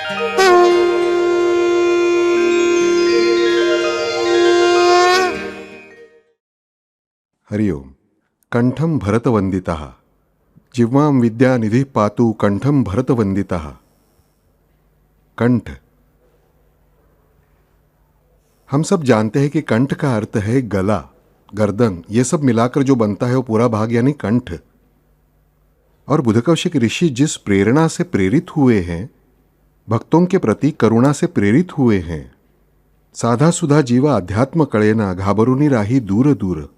हरि ओम। कंठम भरतवंदितः जिह्वां विद्यानिधि पातु कंठम भरतवंदितः। कंठ, हम सब जानते हैं कि कंठ का अर्थ है गला, गर्दन, ये सब मिलाकर जो बनता है वो पूरा भाग यानी कंठ। और बुधकौशिक ऋषि जिस प्रेरणा से प्रेरित हुए हैं, भक्तों के प्रति करुणा से प्रेरित हुए हैं, साधा सुधा जीवा अध्यात्म कळेना घाबरुनी राही दूर दूर,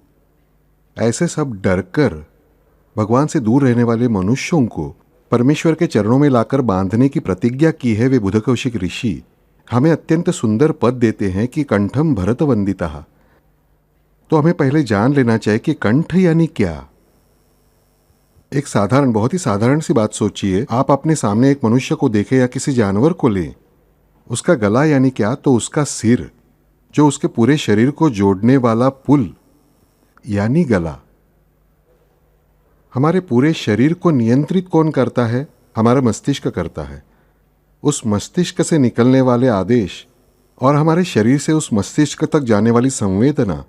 ऐसे सब डरकर भगवान से दूर रहने वाले मनुष्यों को परमेश्वर के चरणों में लाकर बांधने की प्रतिज्ञा की है वे बुधकौशिक ऋषि हमें अत्यंत सुंदर पद देते हैं कि कंठम भरतवंदितः। तो हमें पहले जान लेना चाहिए कि कंठ यानी क्या। एक साधारण, बहुत ही साधारण सी बात सोचिए, आप अपने सामने एक मनुष्य को देखें या किसी जानवर को लें, उसका गला यानी क्या, तो उसका सिर, जो उसके पूरे शरीर को जोड़ने वाला पुल यानी गला। हमारे पूरे शरीर को नियंत्रित कौन करता है? हमारा मस्तिष्क करता है। उस मस्तिष्क से निकलने वाले आदेश और हमारे शरीर से उस मस्तिष्क तक जाने वाली संवेदना,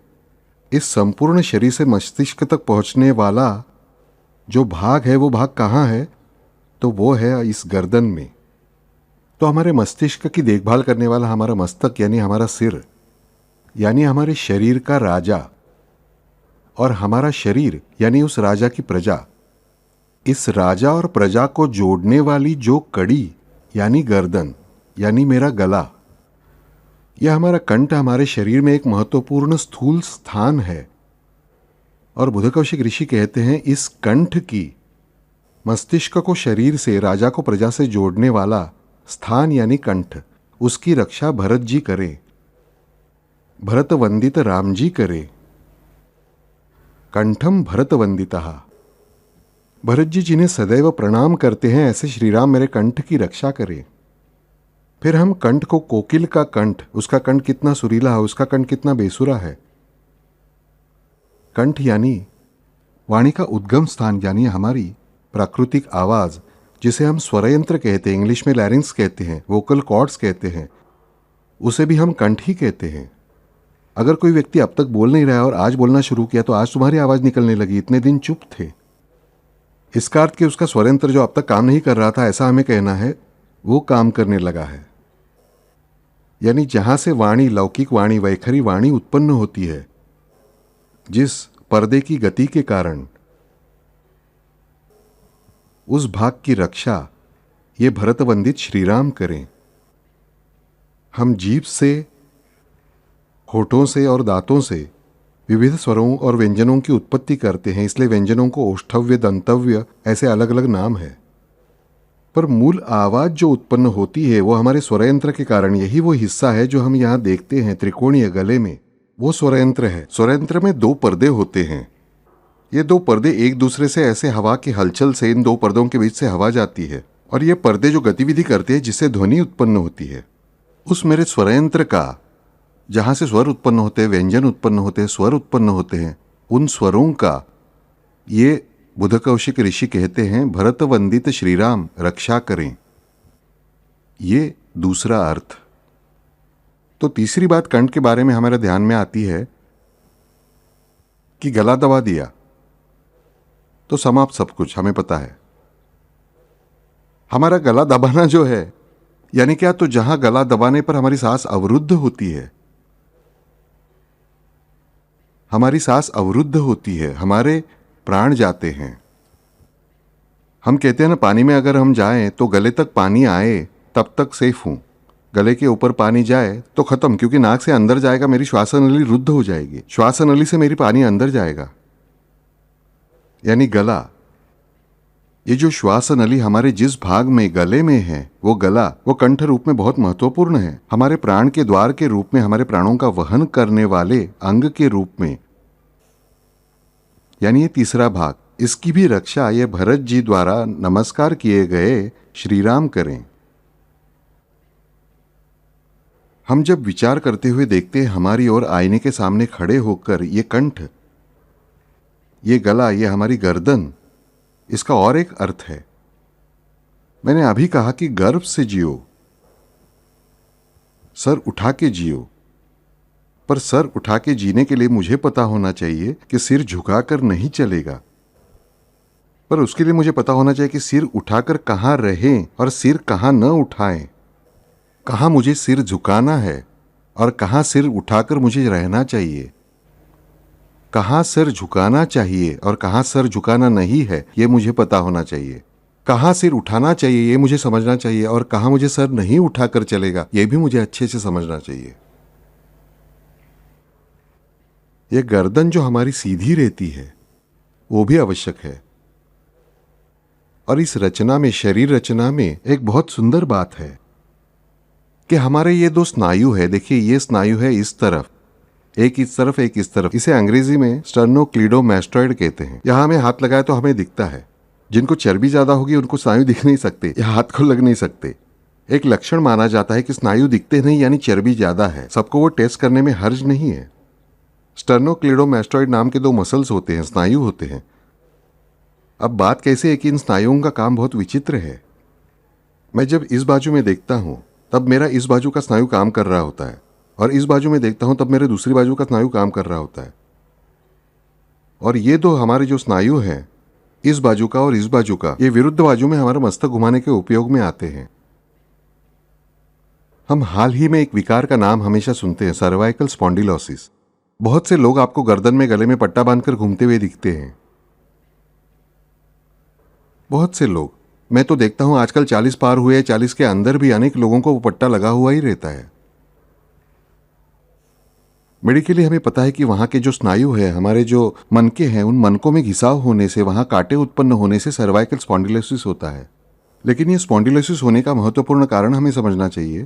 इस संपूर्ण शरीर से मस्तिष्क तक पहुंचने वाला जो भाग है वो भाग कहाँ है? तो वो है इस गर्दन में। तो हमारे मस्तिष्क की देखभाल करने वाला हमारा मस्तक यानी हमारा सिर, यानी हमारे शरीर का राजा, और हमारा शरीर यानी उस राजा की प्रजा। इस राजा और प्रजा को जोड़ने वाली जो कड़ी यानी गर्दन यानी मेरा गला, यह हमारा कंठ हमारे शरीर में एक महत्वपूर्ण स्थूल स्थान है। और बुधकौशिक ऋषि कहते हैं इस कंठ की, मस्तिष्क को शरीर से, राजा को प्रजा से जोड़ने वाला स्थान यानी कंठ, उसकी रक्षा भरत जी करें, भरत वंदित राम जी करें। कंठम भरतवंदितः। भरत जी जिन्हें सदैव प्रणाम करते हैं, ऐसे श्री राम मेरे कंठ की रक्षा करें। फिर हम कंठ को कोकिल का कंठ, उसका कंठ कितना सुरीला है, उसका कंठ कितना बेसुरा है। कंठ यानी वाणी का उद्गम स्थान, यानी हमारी प्राकृतिक आवाज, जिसे हम स्वरयंत्र कहते हैं, इंग्लिश में लैरिंक्स कहते हैं, वोकल कॉर्ड्स कहते हैं, उसे भी हम कंठ ही कहते हैं। अगर कोई व्यक्ति अब तक बोल नहीं रहा है और आज बोलना शुरू किया तो आज तुम्हारी आवाज निकलने लगी, इतने दिन चुप थे, इसका अर्थ कि उसका स्वरयंत्र जो अब तक काम नहीं कर रहा था, ऐसा हमें कहना है, वो काम करने लगा है। यानी जहां से वाणी, लौकिक वाणी, वैखरी वाणी उत्पन्न होती है, जिस पर्दे की गति के कारण, उस भाग की रक्षा ये भरतवंदित श्रीराम करें। हम जीभ से, होठों से और दांतों से विविध स्वरों और व्यंजनों की उत्पत्ति करते हैं, इसलिए व्यंजनों को ओष्ठव्य, दंतव्य ऐसे अलग अलग नाम है। पर मूल आवाज जो उत्पन्न होती है वो हमारे स्वरयंत्र के कारण, यही वो हिस्सा है जो हम यहाँ देखते हैं त्रिकोणीय गले में, वो स्वरयंत्र है। स्वरयंत्र में दो पर्दे होते हैं। ये दो पर्दे एक दूसरे से ऐसे हवा की हलचल से इन दो पर्दों के बीच से हवा जाती है और ये पर्दे जो गतिविधि करते हैं जिससे ध्वनि उत्पन्न होती है, उस मेरे स्वरयंत्र का, जहां से स्वर उत्पन्न होते हैं, व्यंजन उत्पन्न होते हैं, स्वर उत्पन्न होते हैं, उन स्वरों का ये बुधकौशिक ऋषि कहते हैं भरतवंदित श्रीराम रक्षा करें। ये दूसरा अर्थ। तो तीसरी बात कंठ के बारे में हमारे ध्यान में आती है कि गला दबा दिया तो समाप्त सब कुछ, हमें पता है। हमारा गला दबाना जो है यानी क्या, तो जहां गला दबाने पर हमारी सांस अवरुद्ध होती है, हमारी सांस अवरुद्ध होती है, हमारे प्राण जाते हैं। हम कहते हैं ना, पानी में अगर हम जाएं तो गले तक पानी आए तब तक सेफ हूं, गले के ऊपर पानी जाए तो खत्म, क्योंकि नाक से अंदर जाएगा, मेरी श्वास नली रुद्ध हो जाएगी, श्वास नली से मेरी पानी अंदर जाएगा। यानी गला, ये जो श्वास नली हमारे जिस भाग में, गले में है, वो गला, वो कंठ रूप में बहुत महत्वपूर्ण है, हमारे प्राण के द्वार के रूप में, हमारे प्राणों का वहन करने वाले अंग के रूप में। यानी ये तीसरा भाग, इसकी भी रक्षा ये भरत जी द्वारा नमस्कार किए गए श्रीराम करें। हम जब विचार करते हुए देखते हैं हमारी ओर आईने के सामने खड़े होकर, ये कंठ, ये गला, ये हमारी गर्दन, इसका और एक अर्थ है। मैंने अभी कहा कि गर्व से जियो, सर उठा के जियो। पर सर उठा के जीने के लिए मुझे पता होना चाहिए कि सिर झुकाकर नहीं चलेगा। पर उसके लिए मुझे पता होना चाहिए कि सिर उठाकर कहाँ रहें और सिर कहाँ न उठाएं, कहाँ मुझे सिर झुकाना है और कहाँ सिर उठाकर मुझे रहना चाहिए, कहाँ सिर झुकाना चाहिए और कहाँ सिर झुकाना नहीं है, ये मुझे पता होना चाहिए। कहाँ सिर उठाना चाहिए ये मुझे समझना चाहिए और कहाँ मुझे सर नहीं उठाकर चलेगा ये भी मुझे अच्छे से समझना चाहिए। यह गर्दन जो हमारी सीधी रहती है वो भी आवश्यक है। और इस रचना में, शरीर रचना में, एक बहुत सुंदर बात है कि हमारे ये दो स्नायु है। देखिए, ये स्नायु है इस तरफ, एक इस तरफ, एक इस तरफ। इसे अंग्रेजी में स्टर्नोक्लीडोमास्टॉइड कहते हैं। यहां हमें हाथ लगाए तो हमें दिखता है। जिनको चर्बी ज्यादा होगी उनको स्नायु दिख नहीं सकते या हाथ को लग नहीं सकते। एक लक्षण माना जाता है कि स्नायु दिखते नहीं यानी चर्बी ज्यादा है। सबको वो टेस्ट करने में हर्ज नहीं है। स्टर्नोक्लीडोमास्टॉइड नाम के दो मसल्स होते हैं, स्नायु होते हैं। अब बात कैसे है कि इन स्नायुओं का काम बहुत विचित्र है। मैं जब इस बाजू में देखता हूं तब मेरा इस बाजू का स्नायु काम कर रहा होता है और इस बाजू में देखता हूं तब मेरे दूसरी बाजू का स्नायु काम कर रहा होता है। और ये दो हमारे जो स्नायु हैं, इस बाजू का और इस बाजू का, ये विरुद्ध बाजू में हमारा मस्तक घुमाने के उपयोग में आते हैं। हम हाल ही में एक विकार का नाम हमेशा सुनते हैं, सर्वाइकल स्पॉन्डिलोसिस। बहुत से लोग आपको गर्दन में गले में पट्टा बांधकर घूमते हुए दिखते हैं। बहुत से लोग, मैं तो देखता हूं आजकल 40 पार हुए, 40 के अंदर भी अनेक लोगों को वो पट्टा लगा हुआ ही रहता है। मेडिकली हमें पता है कि वहां के जो स्नायु है, हमारे जो मनके हैं, उन मनकों में घिसाव होने से, वहां कांटे उत्पन्न होने से सर्वाइकल स्पॉन्डिलोसिस होता है। लेकिन ये स्पॉन्डिलोसिस होने का महत्वपूर्ण कारण हमें समझना चाहिए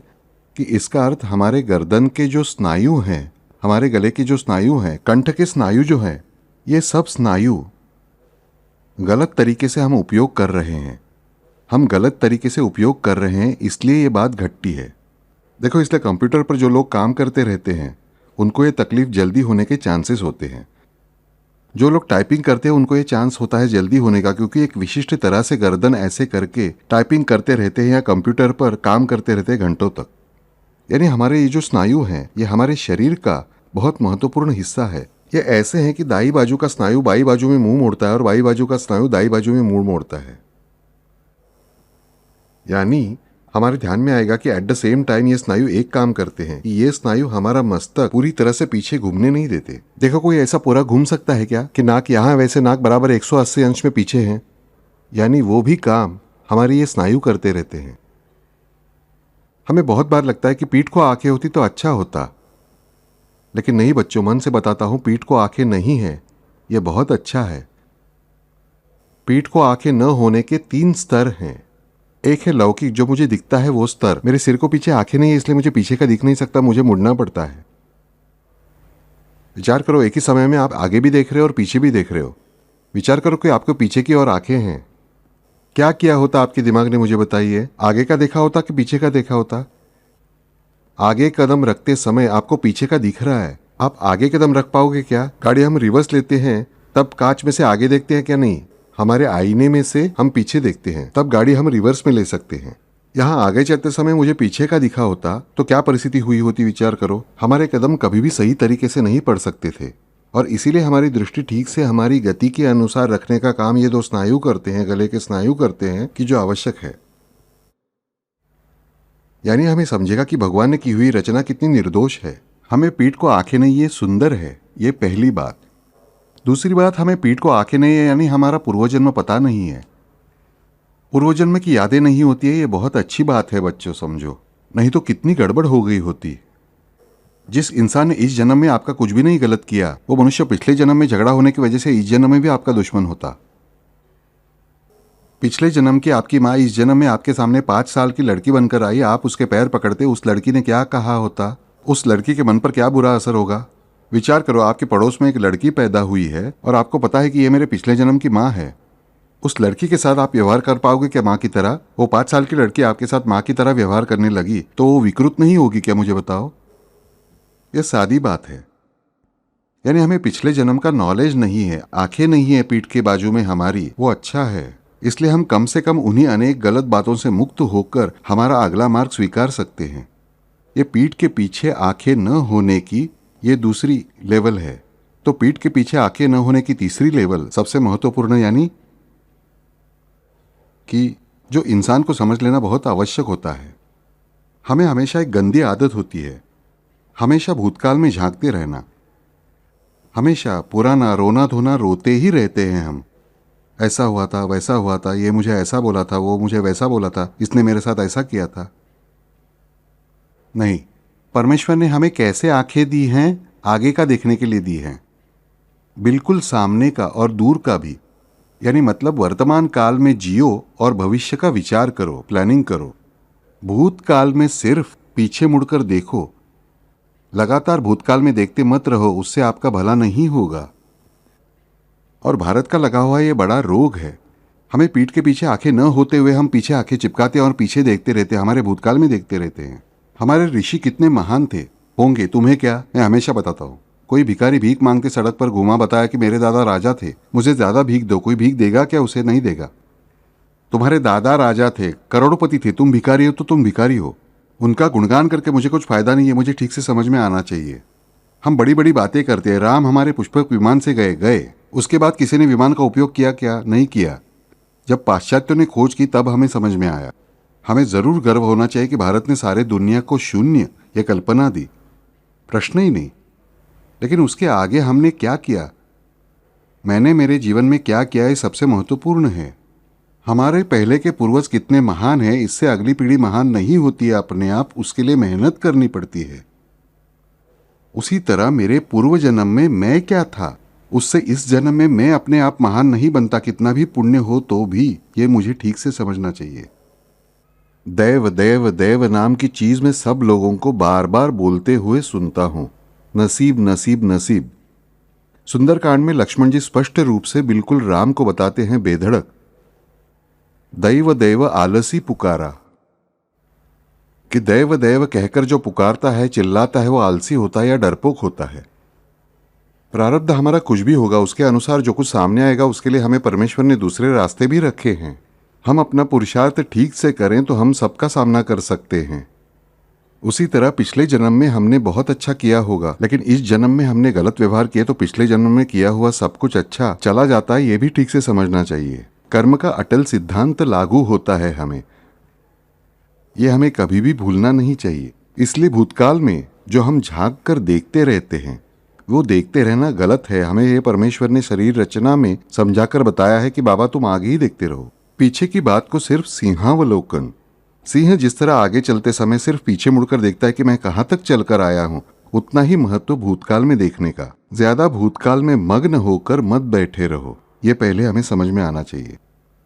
कि इसका अर्थ हमारे गर्दन के जो स्नायु हैं, हमारे गले के जो स्नायु हैं, कंठ के स्नायु जो हैं, ये सब स्नायु गलत तरीके से हम उपयोग कर रहे हैं। हम गलत तरीके से उपयोग कर रहे हैं, इसलिए ये बात घटती है। देखो, इसलिए कंप्यूटर पर जो लोग काम करते रहते हैं उनको ये तकलीफ जल्दी होने के चांसेस होते हैं। जो लोग टाइपिंग करते हैं उनको ये चांस होता है जल्दी होने का, क्योंकि एक विशिष्ट तरह से गर्दन ऐसे करके टाइपिंग करते रहते हैं या कंप्यूटर पर काम करते रहते हैं घंटों तक। यानी हमारे ये जो स्नायु हैं, ये हमारे शरीर का बहुत महत्वपूर्ण हिस्सा है। ये ऐसे हैं कि दाई बाजू का स्नायु बाई बाजू में मुंह मोड़ता है और बाई बाजू का स्नायु दाई बाजू में मुंह मोड़ता है। यानी हमारे ध्यान में आएगा कि एट द सेम टाइम ये स्नायु एक काम करते हैं कि ये स्नायु हमारा मस्तक पूरी तरह से पीछे घूमने नहीं देते। देखो, कोई ऐसा पूरा घूम सकता है क्या कि नाक यहां, वैसे नाक बराबर 180 अंश में पीछे है? यानी वो भी काम हमारे ये स्नायु करते रहते हैं। हमें बहुत बार लगता है कि पीठ को आंखें होती तो अच्छा होता, लेकिन नहीं बच्चों, मन से बताता हूं, पीठ को आंखें नहीं है, यह बहुत अच्छा है। पीठ को आंखें न होने के 3 स्तर हैं। एक है लौकिक, जो मुझे दिखता है वो स्तर। मेरे सिर को पीछे आंखें नहीं है इसलिए मुझे पीछे का दिख नहीं सकता, मुझे मुड़ना पड़ता है। विचार करो, एक ही समय में आप आगे भी देख रहे हो और पीछे भी देख रहे हो। विचार करो कि आपको पीछे की ओर आंखें हैं, क्या किया होता आपके दिमाग ने, मुझे बताइए। आगे का देखा होता कि पीछे का देखा होता? आगे कदम रखते समय आपको पीछे का दिख रहा है, आप आगे कदम रख पाओगे क्या? गाड़ी हम रिवर्स लेते हैं तब कांच में से आगे देखते हैं क्या? नहीं, हमारे आईने में से हम पीछे देखते हैं, तब गाड़ी हम रिवर्स में ले सकते हैं। यहां आगे चलते समय मुझे पीछे का दिखा होता तो क्या परिस्थिति हुई होती, विचार करो। हमारे कदम कभी भी सही तरीके से नहीं पड़ सकते थे और इसीलिए हमारी दृष्टि ठीक से हमारी गति के अनुसार रखने का काम ये दो स्नायु करते हैं, गले के स्नायु करते हैं, कि जो आवश्यक है। यानी हमें समझेगा कि भगवान ने की हुई रचना कितनी निर्दोष है। हमें पीठ को आंखें नहीं, ये सुंदर है, ये पहली बात। दूसरी बात, हमें पीठ को आंखें नहीं है यानी हमारा पूर्वजन्म पता नहीं है, पूर्वजन्म की यादें नहीं होती है, ये बहुत अच्छी बात है बच्चों, समझो। नहीं तो कितनी गड़बड़ हो गई होती। जिस इंसान ने इस जन्म में आपका कुछ भी नहीं गलत किया, वो मनुष्य पिछले जन्म में झगड़ा होने की वजह से इस जन्म में भी आपका दुश्मन होता। पिछले जन्म की आपकी माँ इस जन्म में आपके सामने 5 साल की लड़की बनकर आई, आप उसके पैर पकड़ते, उस लड़की ने क्या कहा होता? उस लड़की के मन पर क्या बुरा असर होगा? विचार करो, आपके पड़ोस में एक लड़की पैदा हुई है और आपको पता है कि ये मेरे पिछले जन्म की माँ है। उस लड़की के साथ आप व्यवहार कर पाओगे क्या माँ की तरह? वो 5 साल की लड़की आपके साथ माँ की तरह व्यवहार करने लगी तो वो विकृत नहीं होगी क्या, मुझे बताओ? यह सादी बात है। यानी हमें पिछले जन्म का नॉलेज नहीं है, आंखें नहीं है पीठ के बाजू में हमारी, वो अच्छा है। इसलिए हम कम से कम उन्हीं अनेक गलत बातों से मुक्त होकर हमारा अगला मार्ग स्वीकार सकते हैं। ये पीठ के पीछे आंखें न होने की ये दूसरी लेवल है। तो पीठ के पीछे आंखें न होने की तीसरी लेवल सबसे महत्वपूर्ण, यानी कि जो इंसान को समझ लेना बहुत आवश्यक होता है। हमें हमेशा एक गंदी आदत होती है, हमेशा भूतकाल में झांकते रहना, हमेशा पुराना रोना धोना रोते ही रहते हैं हम। ऐसा हुआ था, वैसा हुआ था, ये मुझे ऐसा बोला था, वो मुझे वैसा बोला था, इसने मेरे साथ ऐसा किया था। नहीं, परमेश्वर ने हमें कैसे आंखें दी हैं? आगे का देखने के लिए दी हैं, बिल्कुल सामने का और दूर का भी। यानी मतलब वर्तमान काल में जियो और भविष्य का विचार करो, प्लानिंग करो। भूतकाल में सिर्फ पीछे मुड़कर देखो, लगातार भूतकाल में देखते मत रहो, उससे आपका भला नहीं होगा। और भारत का लगा हुआ ये बड़ा रोग है, हमें पीठ के पीछे आंखें न होते हुए हम पीछे आंखें चिपकाते हैं और पीछे देखते रहते हैं, हमारे भूतकाल में देखते रहते हैं। हमारे ऋषि कितने महान थे होंगे, तुम्हें क्या, मैं हमेशा बताता हूँ। कोई भिखारी भीख मांगते सड़क पर घूमा, बताया कि मेरे दादा राजा थे, मुझे ज्यादा भीख दो। कोई भीख देगा क्या? उसे नहीं देगा। तुम्हारे दादा राजा थे, करोड़पति थे, तुम भिखारी हो तो तुम भिखारी हो। उनका गुणगान करके मुझे कुछ फायदा नहीं है, मुझे ठीक से समझ में आना चाहिए। हम बड़ी बड़ी बातें करते हैं, राम हमारे पुष्पक विमान से गए, उसके बाद किसी ने विमान का उपयोग किया क्या? नहीं किया। जब पाश्चात्यों ने खोज की तब हमें समझ में आया। हमें जरूर गर्व होना चाहिए कि भारत ने सारे दुनिया को शून्य ये कल्पना दी, प्रश्न ही नहीं। लेकिन उसके आगे हमने क्या किया, मैंने मेरे जीवन में क्या किया, ये सबसे महत्वपूर्ण है। हमारे पहले के पूर्वज कितने महान हैं, इससे अगली पीढ़ी महान नहीं होती है अपने आप, उसके लिए मेहनत करनी पड़ती है। उसी तरह मेरे पूर्व जन्म में मैं क्या था, उससे इस जन्म में मैं अपने आप महान नहीं बनता, कितना भी पुण्य हो तो भी। ये मुझे ठीक से समझना चाहिए। दैव दैव दैव नाम की चीज मैं सब लोगों को बार बार बोलते हुए सुनता हूं, नसीब नसीब नसीब। सुंदरकांड में लक्ष्मण जी स्पष्ट रूप से बिल्कुल राम को बताते हैं बेधड़क, दैव दैव आलसी पुकारा। कि दैव दैव कहकर जो पुकारता है, चिल्लाता है, वो आलसी होता है या डरपोक होता है। प्रारब्ध हमारा कुछ भी होगा, उसके अनुसार जो कुछ सामने आएगा, उसके लिए हमें परमेश्वर ने दूसरे रास्ते भी रखे हैं। हम अपना पुरुषार्थ ठीक से करें तो हम सबका सामना कर सकते हैं। उसी तरह पिछले जन्म में हमने बहुत अच्छा किया होगा, लेकिन इस जन्म में हमने गलत व्यवहार किए तो पिछले जन्म में किया हुआ सब कुछ अच्छा चला जाता है, ये भी ठीक से समझना चाहिए। कर्म का अटल सिद्धांत लागू होता है हमें, ये हमें कभी भी भूलना नहीं चाहिए। इसलिए भूतकाल में जो हम झांक कर देखते रहते हैं, वो देखते रहना गलत है। हमें ये परमेश्वर ने शरीर रचना में समझाकर बताया है कि बाबा तुम आगे ही देखते रहो, पीछे की बात को सिर्फ सिंहावलोकन। सिंह जिस तरह आगे चलते समय सिर्फ पीछे मुड़कर देखता है कि मैं कहाँ तक चलकर आया हूँ, उतना ही महत्व भूतकाल में देखने का। ज्यादा भूतकाल में मग्न होकर मत बैठे रहो, ये पहले हमें समझ में आना चाहिए।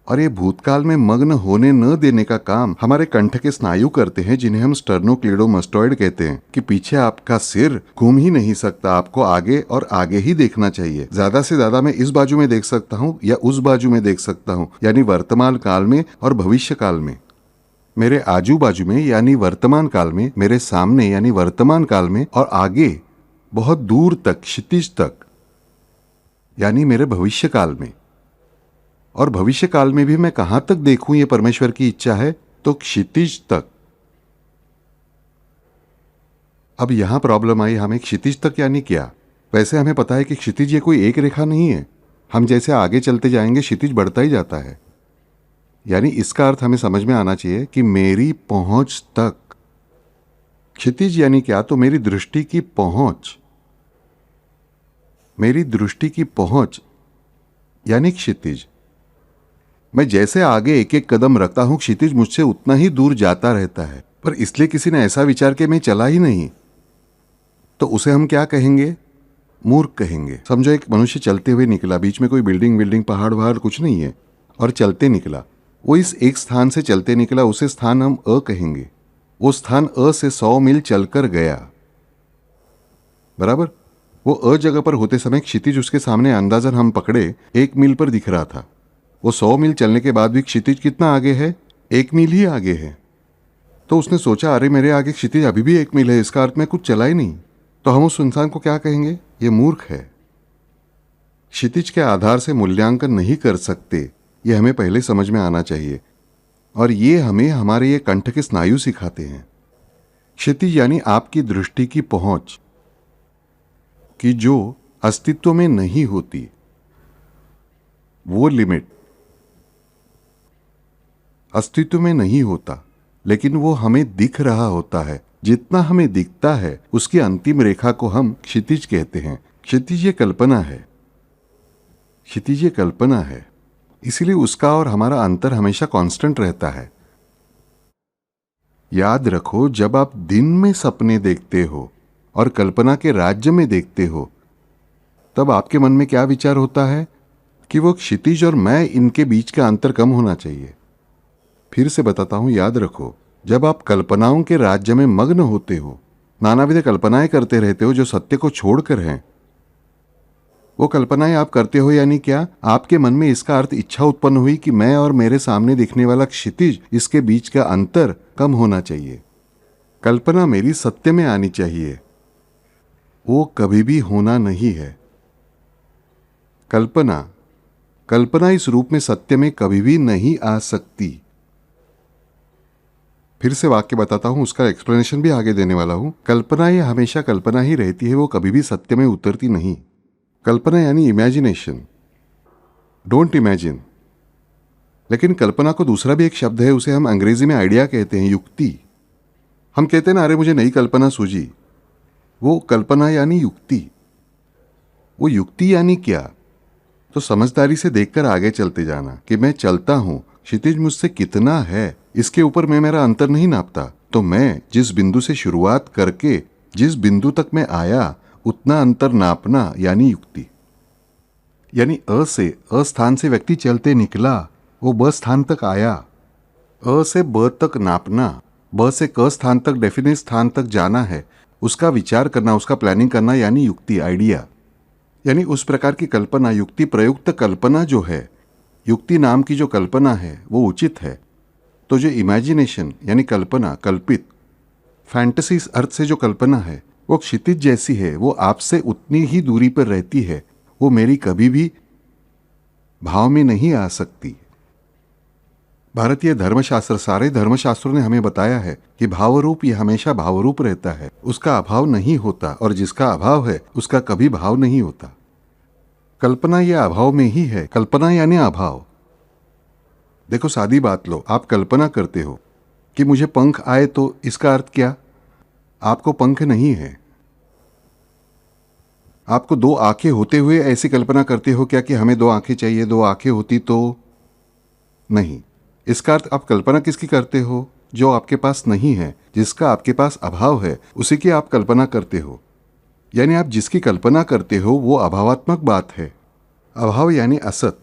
और ये भूतकाल में मग्न होने न देने का काम हमारे कंठ के स्नायु करते हैं, जिन्हें हम स्टर्नोक्लीडोमास्टॉइड कहते हैं। कि पीछे आपका सिर घूम ही नहीं सकता, आपको आगे और आगे ही देखना चाहिए। ज्यादा से ज्यादा मैं इस बाजू में देख सकता हूँ या उस बाजू में देख सकता हूँ, यानी वर्तमान काल में और भविष्य काल में। मेरे आजू बाजू में यानी वर्तमान काल में, मेरे सामने यानी वर्तमान काल में, और आगे बहुत दूर तक क्षितिज तक यानी मेरे भविष्य काल में। और भविष्य काल में भी मैं कहां तक देखूं, ये परमेश्वर की इच्छा है, तो क्षितिज तक। अब यहां प्रॉब्लम आई, हमें क्षितिज तक यानी क्या? वैसे हमें पता है कि क्षितिज ये कोई एक रेखा नहीं है, हम जैसे आगे चलते जाएंगे क्षितिज बढ़ता ही जाता है। यानी इसका अर्थ हमें समझ में आना चाहिए कि मेरी पहुंच तक। क्षितिज यानी क्या? तो मेरी दृष्टि की पहुंच, मेरी दृष्टि की पहुंच यानी क्षितिज। मैं जैसे आगे एक एक कदम रखता हूं, क्षितिज मुझसे उतना ही दूर जाता रहता है। पर इसलिए किसी ने ऐसा विचार किया मैं चला ही नहीं, तो उसे हम क्या कहेंगे? मूर्ख कहेंगे। समझो एक मनुष्य चलते हुए निकला, बीच में कोई बिल्डिंग पहाड़ वहाड़ कुछ नहीं है, और चलते निकला। वो इस एक स्थान से चलते निकला, उसे स्थान हम अ कहेंगे। वो स्थान अ से 100 मील चलकर गया, बराबर। वो अ जगह पर होते समय क्षितिज उसके सामने अंदाजन हम पकड़े 1 मील पर दिख रहा था। वो 100 मील चलने के बाद भी क्षितिज कितना आगे है? 1 मील ही आगे है। तो उसने सोचा अरे मेरे आगे क्षितिज अभी भी 1 मील है, इसका अर्थ मैं कुछ चला ही नहीं। तो हम उस इंसान को क्या कहेंगे? ये मूर्ख है। क्षितिज के आधार से मूल्यांकन नहीं कर सकते, ये हमें पहले समझ में आना चाहिए। और ये हमें हमारे ये कंठ के स्नायु सिखाते हैं। क्षितिज यानी आपकी दृष्टि की पहुंच कि जो अस्तित्व में नहीं होती, वो लिमिट अस्तित्व में नहीं होता, लेकिन वो हमें दिख रहा होता है। जितना हमें दिखता है उसकी अंतिम रेखा को हम क्षितिज कहते हैं। क्षितिज ये कल्पना है, क्षितिज ये कल्पना है, इसीलिए उसका और हमारा अंतर हमेशा कांस्टेंट रहता है। याद रखो, जब आप दिन में सपने देखते हो और कल्पना के राज्य में देखते हो, तब आपके मन में क्या विचार होता है कि वो क्षितिज और मैं, इनके बीच का अंतर कम होना चाहिए। फिर से बताता हूं, याद रखो, जब आप कल्पनाओं के राज्य में मग्न होते हो, नानाविध कल्पनाएं करते रहते हो जो सत्य को छोड़कर हैं, वो कल्पनाएं आप करते हो यानी क्या, आपके मन में इसका अर्थ इच्छा उत्पन्न हुई कि मैं और मेरे सामने दिखने वाला क्षितिज, इसके बीच का अंतर कम होना चाहिए। कल्पना मेरी सत्य में आनी चाहिए, वो कभी भी होना नहीं है। कल्पना इस रूप में सत्य में कभी भी नहीं आ सकती। फिर से वाक्य बताता हूं, उसका एक्सप्लेनेशन भी आगे देने वाला हूं। कल्पना ये हमेशा कल्पना ही रहती है, वो कभी भी सत्य में उतरती नहीं। कल्पना यानी इमेजिनेशन, डोंट इमेजिन। लेकिन कल्पना को दूसरा भी एक शब्द है, उसे हम अंग्रेजी में आइडिया कहते हैं, युक्ति। हम कहते हैं ना, अरे मुझे नई कल्पना सूझी, वो कल्पना यानी युक्ति। वो युक्ति यानी क्या, तो समझदारी से देखकर आगे चलते जाना कि मैं चलता हूं, क्षितिज मुझसे कितना है, इसके ऊपर मैं मेरा अंतर नहीं नापता। तो मैं जिस बिंदु से शुरुआत करके जिस बिंदु तक मैं आया, उतना अंतर नापना यानी युक्ति। यानी अ स्थान से व्यक्ति चलते निकला, वो ब स्थान तक आया। अ से ब तक नापना, ब से क स्थान तक, डेफिनेट स्थान तक जाना है, उसका विचार करना, उसका प्लानिंग करना यानी युक्ति, आइडिया। यानी उस प्रकार की कल्पना, युक्ति प्रयुक्त कल्पना जो है, युक्ति नाम की जो कल्पना है वो उचित है। तो जो इमेजिनेशन यानी कल्पना, कल्पित, फैंटेसी अर्थ से जो कल्पना है, वो क्षितिज जैसी है, वो आपसे उतनी ही दूरी पर रहती है, वो मेरी कभी भी भाव में नहीं आ सकती। भारतीय धर्मशास्त्र, सारे धर्मशास्त्रों ने हमें बताया है कि भावरूप ये हमेशा भावरूप रहता है, उसका अभाव नहीं होता, और जिसका अभाव है उसका कभी भाव नहीं होता। कल्पना ये अभाव में ही है, कल्पना यानी अभाव। देखो, सादी बात लो, आप कल्पना करते हो कि मुझे पंख आए, तो इसका अर्थ क्या, आपको पंख नहीं है। आपको दो आंखें होते हुए ऐसी कल्पना करते हो क्या कि हमें दो आंखें चाहिए, दो आंखें होती तो नहीं। इसका अर्थ आप कल्पना किसकी करते हो, जो आपके पास नहीं है, जिसका आपके पास अभाव है, उसी की आप कल्पना करते हो। यानी आप जिसकी कल्पना करते हो वो अभावात्मक बात है। अभाव यानी असत,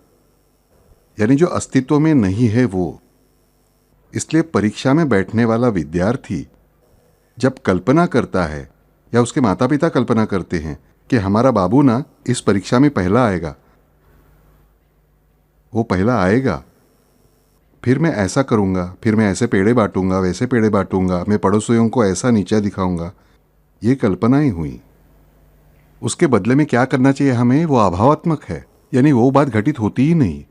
यानी जो अस्तित्व में नहीं है वो। इसलिए परीक्षा में बैठने वाला विद्यार्थी जब कल्पना करता है, या उसके माता पिता कल्पना करते हैं कि हमारा बाबू ना इस परीक्षा में पहला आएगा, वो पहला आएगा, फिर मैं ऐसा करूंगा, फिर मैं ऐसे पेड़े बांटूंगा, वैसे पेड़े बांटूंगा, मैं पड़ोसियों को ऐसा नीचा दिखाऊंगा, ये कल्पनाएं हुई। उसके बदले में क्या करना चाहिए हमें, वो अभावात्मक है, यानी वो बात घटित होती ही नहीं।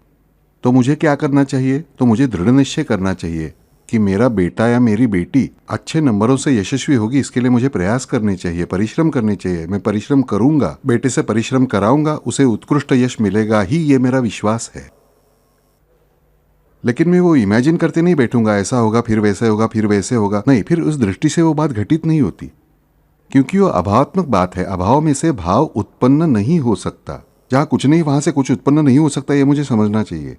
तो मुझे क्या करना चाहिए, तो मुझे दृढ़ निश्चय करना चाहिए कि मेरा बेटा या मेरी बेटी अच्छे नंबरों से यशस्वी होगी, इसके लिए मुझे प्रयास करने चाहिए, परिश्रम करने चाहिए। मैं परिश्रम करूंगा, बेटे से परिश्रम कराऊंगा, उसे उत्कृष्ट यश मिलेगा ही, ये मेरा विश्वास है। लेकिन मैं वो इमेजिन करते नहीं बैठूंगा, ऐसा होगा, फिर वैसे होगा, फिर वैसे होगा, नहीं, फिर उस दृष्टि से वो बात घटित नहीं होती, क्योंकि वो अभावात्मक बात है। अभाव में से भाव उत्पन्न नहीं हो सकता। जहां कुछ नहीं वहां से कुछ उत्पन्न नहीं हो सकता, ये मुझे समझना चाहिए।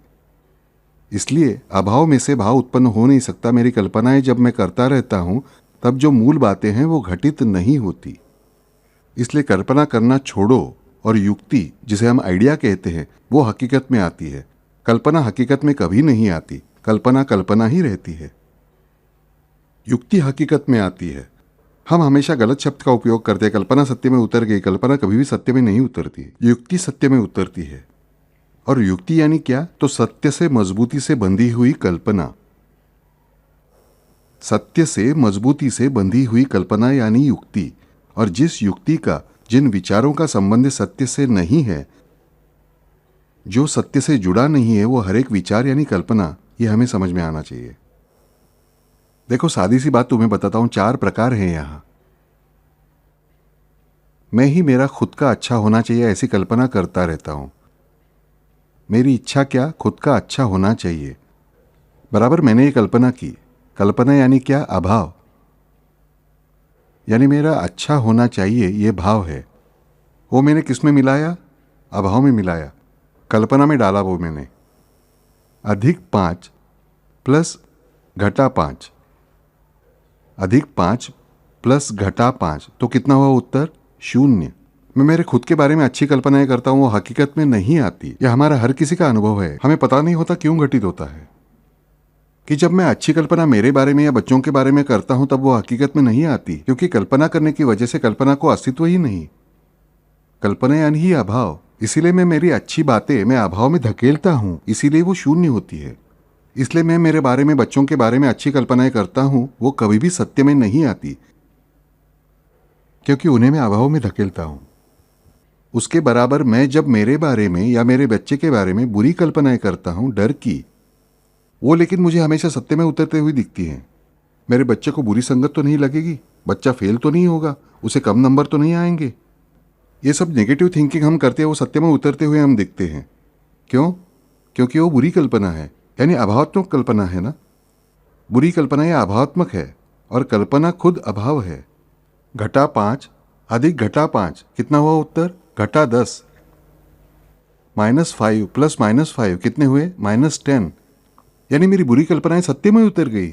इसलिए अभाव में से भाव उत्पन्न हो नहीं सकता। मेरी कल्पनाएं जब मैं करता रहता हूं, तब जो मूल बातें हैं वो घटित नहीं होती। इसलिए कल्पना करना छोड़ो, और युक्ति, जिसे हम आइडिया कहते हैं, वो हकीकत में आती है। कल्पना हकीकत में कभी नहीं आती, कल्पना कल्पना ही रहती है, युक्ति हकीकत में आती है। हम हमेशा गलत शब्द का उपयोग करते हैं, कल्पना सत्य में उतर गई। कल्पना कभी भी सत्य में नहीं उतरती, युक्ति सत्य में उतरती है। और युक्ति यानी क्या, तो सत्य से मजबूती से बंधी हुई कल्पना। सत्य से मजबूती से बंधी हुई कल्पना यानी युक्ति। और जिस युक्ति का, जिन विचारों का संबंध सत्य से नहीं है, जो सत्य से जुड़ा नहीं है, वो हर एक विचार यानी कल्पना, ये हमें समझ में आना चाहिए। देखो, सादी सी बात तुम्हें बताता हूं, 4 प्रकार हैं यहां। मैं ही मेरा खुद का अच्छा होना चाहिए ऐसी कल्पना करता रहता हूं। मेरी इच्छा क्या? खुद का अच्छा होना चाहिए। बराबर मैंने ये कल्पना की। कल्पना यानी क्या? अभाव। यानी मेरा अच्छा होना चाहिए ये भाव है। वो मैंने किस में मिलाया? अभाव में मिलाया, कल्पना में डाला वो मैंने। अधिक 5 प्लस घटा 5, अधिक 5 प्लस घटा 5, तो कितना हुआ उत्तर? 0। मैं मेरे खुद के बारे में अच्छी कल्पनाएं करता हूं, वो हकीकत में नहीं आती। यह हमारा हर किसी का अनुभव है। हमें पता नहीं होता क्यों घटित होता है कि जब मैं अच्छी कल्पना मेरे बारे में या बच्चों के बारे में करता हूं तब वो हकीकत में नहीं आती, क्योंकि कल्पना करने की वजह से कल्पना को अस्तित्व ही नहीं। कल्पना यानी ही अभाव। इसीलिए मैं मेरी अच्छी बातें मैं अभाव में धकेलता हूं, इसीलिए वो 0 होती है। इसलिए मैं मेरे बारे में, बच्चों के बारे में अच्छी कल्पनाएं करता हूं, वो कभी भी सत्य में नहीं आती, क्योंकि उन्हें मैं अभाव में धकेलता हूं। उसके बराबर मैं जब मेरे बारे में या मेरे बच्चे के बारे में बुरी कल्पनाएं करता हूं, डर की, वो लेकिन मुझे हमेशा सत्य में उतरते हुए दिखती हैं। मेरे बच्चे को बुरी संगत तो नहीं लगेगी, बच्चा फेल तो नहीं होगा, उसे कम नंबर तो नहीं आएंगे। ये सब नेगेटिव थिंकिंग हम करते हैं, वो सत्य में उतरते हुए हम दिखते हैं। क्यों? क्योंकि वो बुरी कल्पना है, यानी अभावात्मक कल्पना है ना। बुरी कल्पना या अभावात्मक है और कल्पना खुद अभाव है। घटा 5 अधिक घटा 5 कितना हुआ उत्तर? घटा 10। -5 प्लस -5 कितने हुए? -10। यानी मेरी बुरी कल्पनाएं सत्य में उतर गई।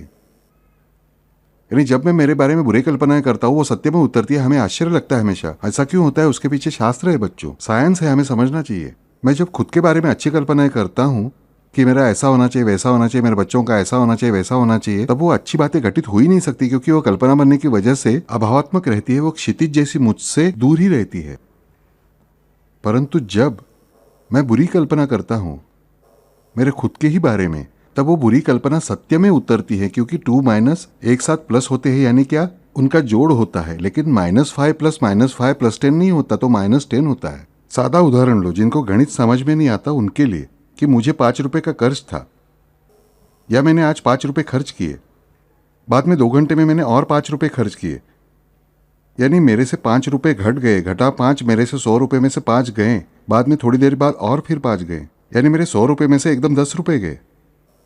यानी जब मैं मेरे बारे में बुरी कल्पनाएं करता हूं, वो सत्य में उतरती है। हमें आश्चर्य लगता है हमेशा, ऐसा क्यों होता है? उसके पीछे शास्त्र है बच्चों, साइंस है, हमें समझना चाहिए। मैं जब खुद के बारे में अच्छी कल्पनाएं करता हूं कि मेरा ऐसा होना चाहिए, वैसा होना चाहिए, मेरे बच्चों का ऐसा होना चाहिए, वैसा होना चाहिए, तब वो अच्छी बातें घटित हो ही नहीं सकती, क्योंकि वो कल्पना बनने की वजह से अभावात्मक रहती है। वो क्षितिज जैसी मुझसे दूर ही रहती है। परंतु जब मैं बुरी कल्पना करता हूं मेरे खुद के ही बारे में, तब वो बुरी कल्पना सत्य में उतरती है, क्योंकि 2 माइनस एक साथ प्लस होते हैं, यानी क्या? उनका जोड़ होता है। लेकिन -5 प्लस -5 प्लस 10 नहीं होता, तो -10 होता है। सादा उदाहरण लो, जिनको गणित समझ में नहीं आता उनके लिए, कि मुझे 5 रुपए का कर्ज था, या मैंने आज 5 रुपए खर्च किए, बाद में 2 घंटे में मैंने और 5 रुपए खर्च किए, यानी मेरे से 5 रुपए घट गए। घटा 5, मेरे से 100 रुपए में से 5 गए, बाद में थोड़ी देर बाद और फिर 5 गए, यानी मेरे 100 रुपए में से एकदम 10 रुपए गए।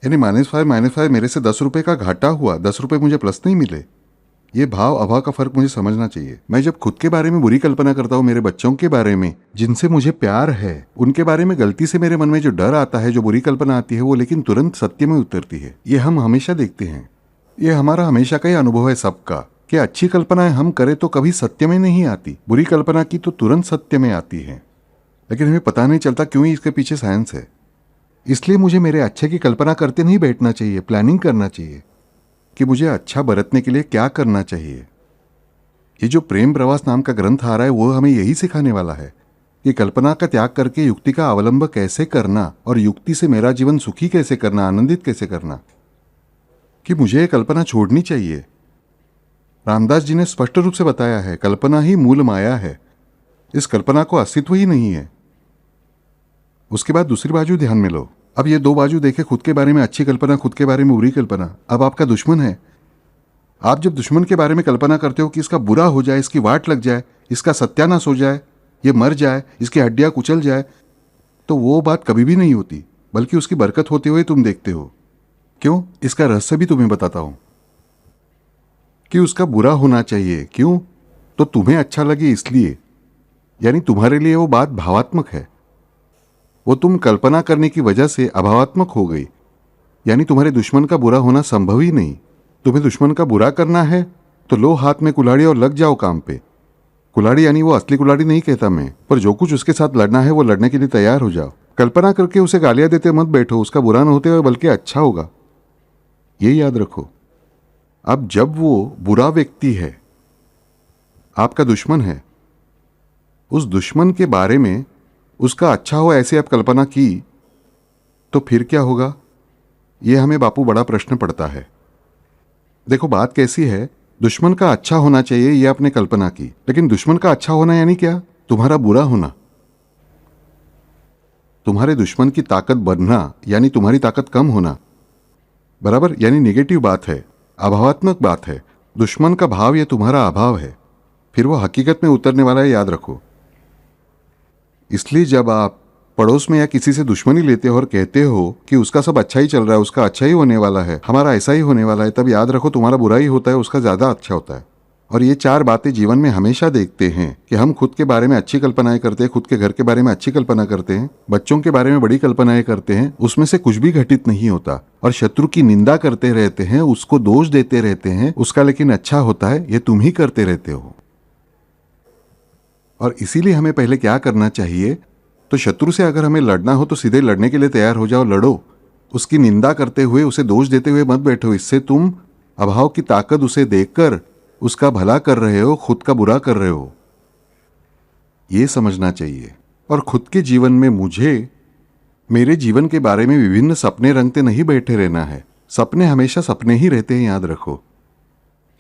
यानी -5 मेरे से 10 रुपए का घाटा हुआ, 10 रुपए मुझे प्लस नहीं मिले। ये भाव अभाव का फर्क मुझे समझना चाहिए। मैं जब खुद के बारे में बुरी कल्पना करता हूँ, मेरे बच्चों के बारे में जिनसे मुझे प्यार है, उनके बारे में गलती से मेरे मन में जो डर आता है, जो बुरी कल्पना आती है, वो लेकिन तुरंत सत्य में उतरती है। ये हम हमेशा देखते हैं। ये हमारा हमेशा का ही अनुभव है सबका, कि अच्छी कल्पनाएं हम करें तो कभी सत्य में नहीं आती, बुरी कल्पना की तो तुरंत सत्य में आती है। लेकिन हमें पता नहीं चलता क्यों, इसके पीछे साइंस है। इसलिए मुझे मेरे अच्छे की कल्पना करते नहीं बैठना चाहिए, प्लानिंग करना चाहिए कि मुझे अच्छा बरतने के लिए क्या करना चाहिए। ये जो प्रेम प्रवास नाम का ग्रंथ आ रहा है, वो हमें यही सिखाने वाला है कि कल्पना का त्याग करके युक्ति का अवलंब कैसे करना, और युक्ति से मेरा जीवन सुखी कैसे करना, आनंदित कैसे करना, कि मुझे ये कल्पना छोड़नी चाहिए। रामदास जी ने स्पष्ट रूप से बताया है, कल्पना ही मूल माया है, इस कल्पना को अस्तित्व ही नहीं है। उसके बाद दूसरी बाजू ध्यान में लो। अब ये 2 बाजू देखे, खुद के बारे में अच्छी कल्पना, खुद के बारे में बुरी कल्पना। अब आपका दुश्मन है। आप जब दुश्मन के बारे में कल्पना करते हो कि इसका बुरा हो जाए, इसकी वाट लग जाए, इसका सत्यानाश हो जाए, ये मर जाए, इसकी हड्डियां कुचल जाए, तो वो बात कभी भी नहीं होती, बल्कि उसकी बरकत होते हुए तुम देखते हो। क्यों? इसका रहस्य भी तुम्हें बताता हूं कि उसका बुरा होना चाहिए। क्यों? तो तुम्हें अच्छा लगे इसलिए, यानी तुम्हारे लिए वो बात भावात्मक है। वो तुम कल्पना करने की वजह से अभावात्मक हो गई, यानी तुम्हारे दुश्मन का बुरा होना संभव ही नहीं। तुम्हें दुश्मन का बुरा करना है तो लो हाथ में कुल्हाड़ी और लग जाओ काम पे। कुल्हाड़ी यानी वो असली कुल्हाड़ी नहीं कहता मैं, पर जो कुछ उसके साथ लड़ना है वो लड़ने के लिए तैयार हो जाओ। कल्पना करके उसे गालियां देते मत बैठो, उसका बुरा न होते हुए बल्कि अच्छा होगा, ये याद रखो। अब जब वो बुरा व्यक्ति है, आपका दुश्मन है, उस दुश्मन के बारे में उसका अच्छा हो ऐसे आप कल्पना की, तो फिर क्या होगा? ये हमें बापू बड़ा प्रश्न पड़ता है। देखो बात कैसी है, दुश्मन का अच्छा होना चाहिए ये आपने कल्पना की, लेकिन दुश्मन का अच्छा होना यानी क्या? तुम्हारा बुरा होना। तुम्हारे दुश्मन की ताकत बढ़ना यानी तुम्हारी ताकत कम होना, बराबर, यानी नेगेटिव बात है। अभावात्मक बात है। दुश्मन का भाव ये तुम्हारा अभाव है, फिर वो हकीकत में उतरने वाला है, याद रखो। इसलिए जब आप पड़ोस में या किसी से दुश्मनी लेते हो और कहते हो कि उसका सब अच्छा ही चल रहा है, उसका अच्छा ही होने वाला है, हमारा ऐसा ही होने वाला है, तब याद रखो तुम्हारा बुरा ही होता है, उसका ज़्यादा अच्छा होता है। और ये चार बातें जीवन में हमेशा देखते हैं कि हम खुद के बारे में अच्छी कल्पनाएं करते हैं, खुद के घर के बारे में अच्छी कल्पना करते हैं, बच्चों के बारे में बड़ी कल्पनाएं करते हैं, उसमें से कुछ भी घटित नहीं होता, और शत्रु की निंदा करते रहते हैं, उसको दोष देते रहते हैं, उसका लेकिन अच्छा होता है, ये तुम ही करते रहते हो। और इसीलिए हमें पहले क्या करना चाहिए, तो शत्रु से अगर हमें लड़ना हो तो सीधे लड़ने के लिए तैयार हो जाओ, लड़ो। उसकी निंदा करते हुए, उसे दोष देते हुए मत बैठो। इससे तुम अभाव की ताकत उसे देखकर उसका भला कर रहे हो, खुद का बुरा कर रहे हो, ये समझना चाहिए। और खुद के जीवन में मुझे मेरे जीवन के बारे में विभिन्न सपने रंगते नहीं बैठे रहना है। सपने हमेशा सपने ही रहते हैं, याद रखो।